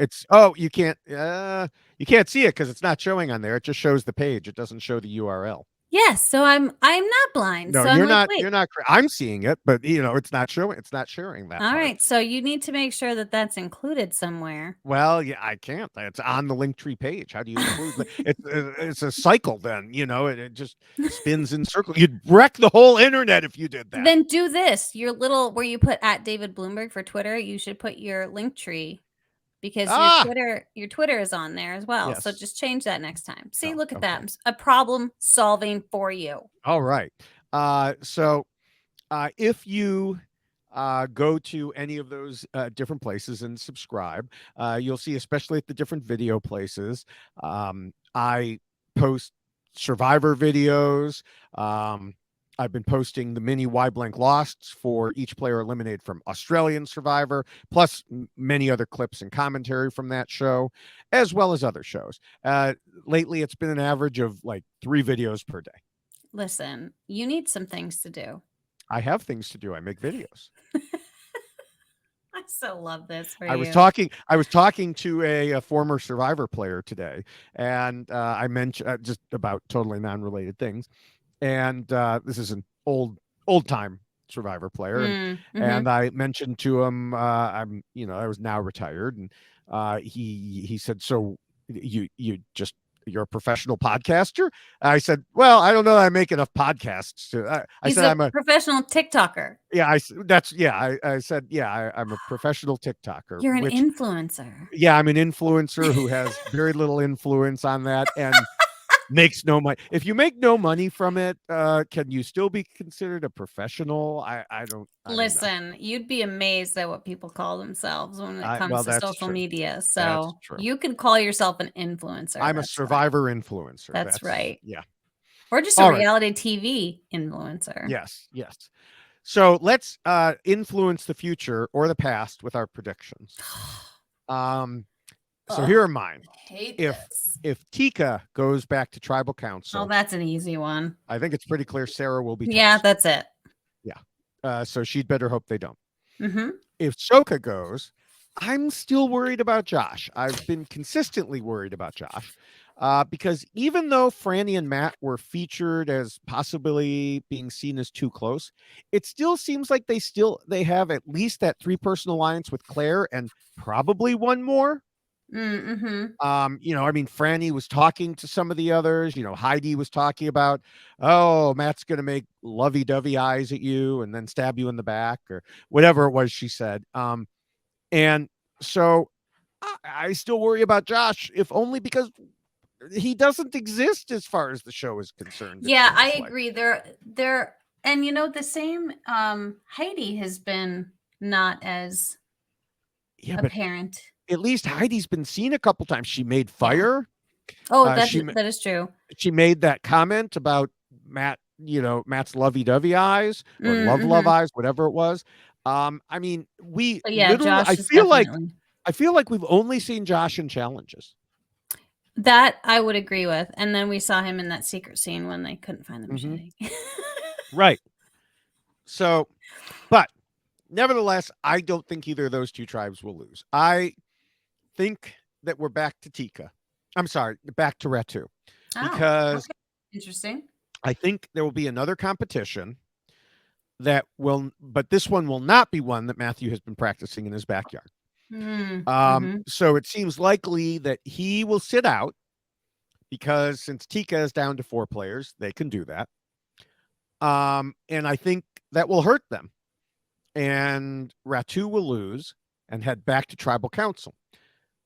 can't see it because it's not showing on there. It just shows the page. It doesn't show the URL. Yes, so I'm not blind. No, so you're I'm not. Like, you're not. I'm seeing it, but it's not showing. It's not sharing that. All part. right, so you need to make sure that that's included somewhere. Well, yeah, I can't. It's on the Linktree page. How do you include it? It's a cycle. Then it just spins in circles. You'd wreck the whole internet if you did that. Then do this. Your little where you put at David Bloomberg for Twitter. You should put your Linktree. Because your Twitter is on there as well. Yes. So just change that next time. See, look at that. A problem solving for you. All right. So if you go to any of those different places and subscribe, you'll see, especially at the different video places, I post Survivor videos. I've been posting the mini Losts for each player eliminated from Australian Survivor, plus many other clips and commentary from that show, as well as other shows. Lately, it's been an average of like 3 videos per day. Listen, you need some things to do. I have things to do. I make videos. I so love this for I you. was talking to a former Survivor player today, and I mentioned just about totally non-related things. And this is an old time Survivor player, and I mentioned to him I was now retired, and he said, "So you're a professional podcaster?" I said, "Well, I don't know that I make enough podcasts to." I'm a professional TikToker. Yeah, I said, I'm a professional TikToker. You're an influencer. Yeah, I'm an influencer who has very little influence on that, and Makes no money. If you make no money from it, can you still be considered a professional? I don't know. Listen, you'd be amazed at what people call themselves when it comes Well, to that's social true. media. That's So true. you could call yourself an influencer. I'm a That's fine. survivor influencer. That's right. Yeah. Or just a All right. reality TV influencer. Yes. Yes. So let's influence the future or the past with our predictions. So here are mine. I hate If this. if Tika goes back to tribal Oh, council, that's an easy one. I think it's pretty clear Sarah will be Yeah, toast. that's it. Yeah. So she'd better hope they don't. Mm-hmm. If Soka goes, I'm still worried about Josh. I've been consistently worried about Josh because even though Franny and Matt were featured as possibly being seen as too close, it still seems like they have at least that 3-person alliance with Claire and probably one more. Mm-hmm. I mean, Franny was talking to some of the others. Heidi was talking about, oh, Matt's going to make lovey-dovey eyes at you and then stab you in the back or whatever it was she said. And so I still worry about Josh, if only because he doesn't exist as far as the show is concerned. Yeah, I agree. They're and the same Heidi has been not as apparent. But at least Heidi's been seen a couple times. She made fire. Oh, that is true. She made that comment about Matt's lovey-dovey eyes or love Mm-hmm. eyes, whatever it was. I mean, But yeah, literally, Josh is definitely. I feel like we've only seen Josh in challenges. That I would agree with. And then we saw him in that secret scene when they couldn't find the machete. Right. So, but nevertheless, I don't think either of those two tribes will lose. I think that we're back to Tika. I'm sorry, back to Ratu. Because interesting. I think there will be another competition but this one will not be one that Matthew has been practicing in his backyard. So it seems likely that he will sit out because since Tika is down to 4 players, they can do that. And I think that will hurt them. And Ratu will lose and head back to tribal council.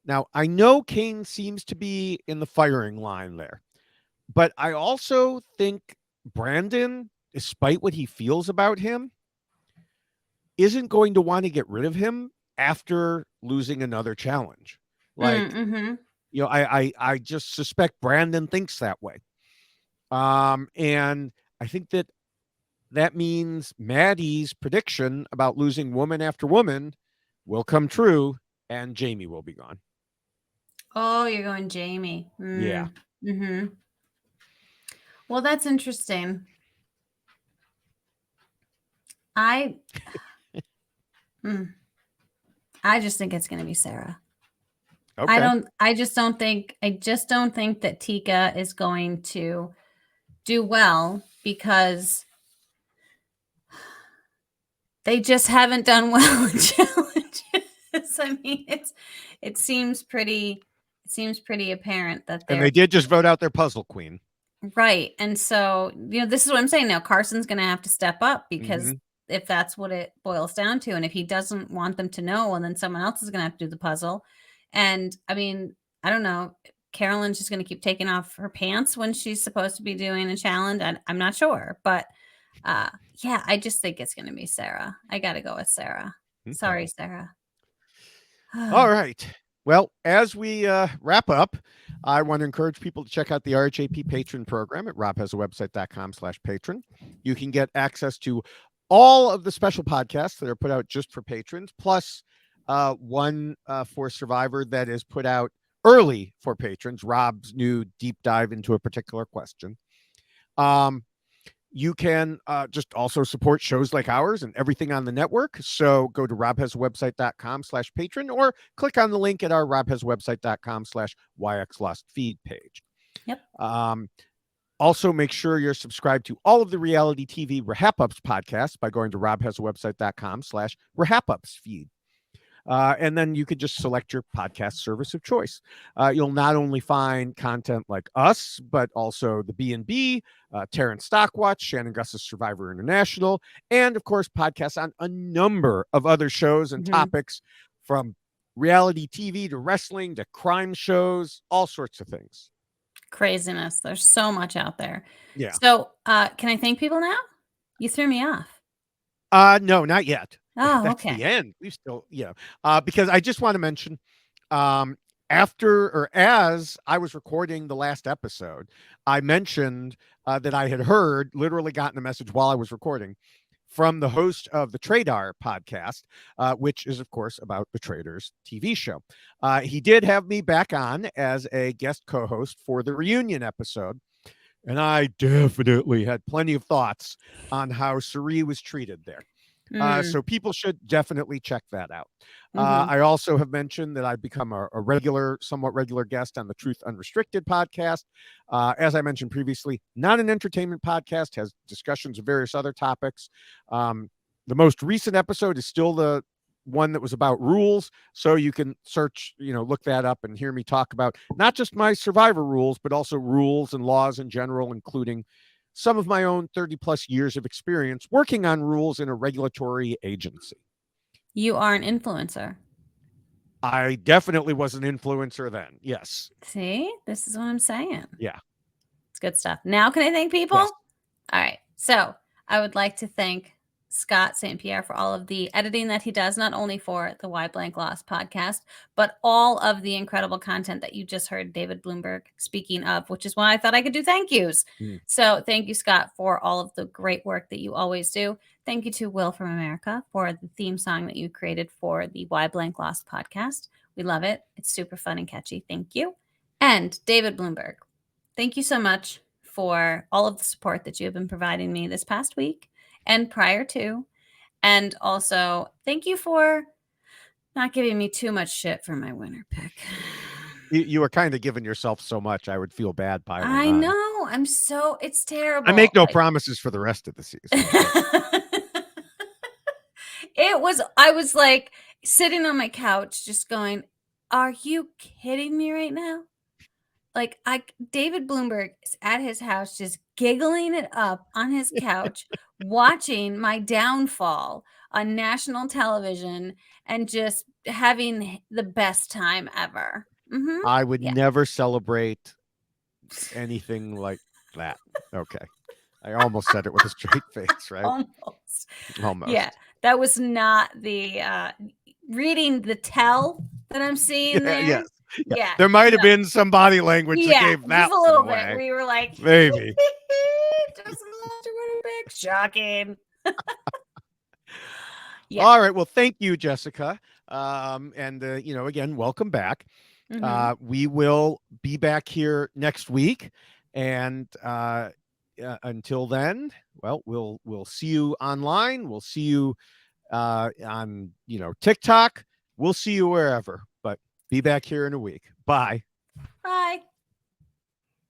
Now, I know Kane seems to be in the firing line there, but I also think Brandon, despite what he feels about him, isn't going to want to get rid of him after losing another challenge. I just suspect Brandon thinks that way. And I think that means Maddie's prediction about losing woman after woman will come true and Jamie will be gone. Oh, you're going Jamie. Yeah. Mm-hmm. Well, that's interesting. I just think it's going to be Sarah. Okay. I just don't think that Tika is going to do well because they just haven't done well in challenges. I mean, it seems pretty apparent that they did just vote out their puzzle queen. Right. And so, this is what I'm saying now. Carson's going to have to step up because if that's what it boils down to, and if he doesn't want them to know, well, then someone else is going to have to do the puzzle. And I mean, I don't know. Carolyn's just going to keep taking off her pants when she's supposed to be doing a challenge. I'm not sure, but yeah, I just think it's going to be Sarah. I got to go with Sarah. Okay. Sorry, Sarah. All right. Well, as we wrap up, I want to encourage people to check out the RHAP patron program at robhasawebsite.com/patron. You can get access to all of the special podcasts that are put out just for patrons, plus one for Survivor that is put out early for patrons, Rob's new deep dive into a particular question. You can just also support shows like ours and everything on the network. So go to robhasawebsite.com/patron or click on the link at our robhasawebsite.com/YXLostFeed page. Yep. Also, make sure you're subscribed to all of the reality TV RHAP-Ups podcasts by going to robhasawebsite.com/RHAP-Ups-feed. And then you could just select your podcast service of choice. You'll not only find content like us, but also the B&B, Terrence Stockwatch, Shannon Gus's Survivor International, and of course, podcasts on a number of other shows and topics, from reality TV to wrestling to crime shows, all sorts of things. craziness. There's so much out there. Yeah. So, can I thank people now? You threw me off. No, not yet. Oh, That's okay. the end. We still, because I just want to mention, um, after or as I was recording the last episode, I mentioned that I had heard, literally gotten a message while I was recording from the host of the Tradar podcast, which is, of course, about the Traders TV show. He did have me back on as a guest co host for the reunion episode. And I definitely had plenty of thoughts on how Suri was treated there. Mm, So people should definitely check that out. hmm. I also have mentioned that I've become a regular, somewhat regular guest on the Truth Unrestricted podcast. As I mentioned previously, not an entertainment podcast, has discussions of various other topics. The most recent episode is still the one that was about rules. So you can search, look that up and hear me talk about not just my Survivor rules, but also rules and laws in general, including some of my own 30 plus years of experience working on rules in a regulatory agency. You are an influencer. I definitely was an influencer then. Yes. See, this is what I'm saying. Yeah. It's good stuff. Now, can I thank people? Yes. All right. So I would like to thank Scott St. Pierre for all of the editing that he does, not only for the Why Blank Lost podcast, but all of the incredible content that you just heard David Bloomberg speaking of, which is why I thought I could do thank yous. So thank you, Scott, for all of the great work that you always do. Thank you to Will from America for the theme song that you created for the Why Blank Lost podcast. We love it. It's super fun and catchy. Thank you. And David Bloomberg, thank you so much for all of the support that you have been providing me this past week and prior to. And also, thank you for not giving me too much shit for my winner pick. You were kind of giving yourself so much. I would feel bad piling I on. know. It's terrible. I make no promises for the rest of the season. I was like sitting on my couch just going, are you kidding me right now? Like David Bloomberg is at his house just giggling it up on his couch, watching my downfall on national television and just having the best time ever. Mm-hmm. I would never celebrate anything like that. Okay. I almost said it with a straight face, right? Almost. Yeah. That was not the reading the tell that I'm seeing there. Yes. Yeah. There might have been some body language that gave that just a little away. bit. We were like, maybe. Shocking. Yeah. All right. Well, thank you, Jessica. And again, welcome back. Mm-hmm. We will be back here next week, and until then, well, we'll see you online. We'll see you on TikTok. We'll see you wherever. But be back here in a week. Bye. Bye.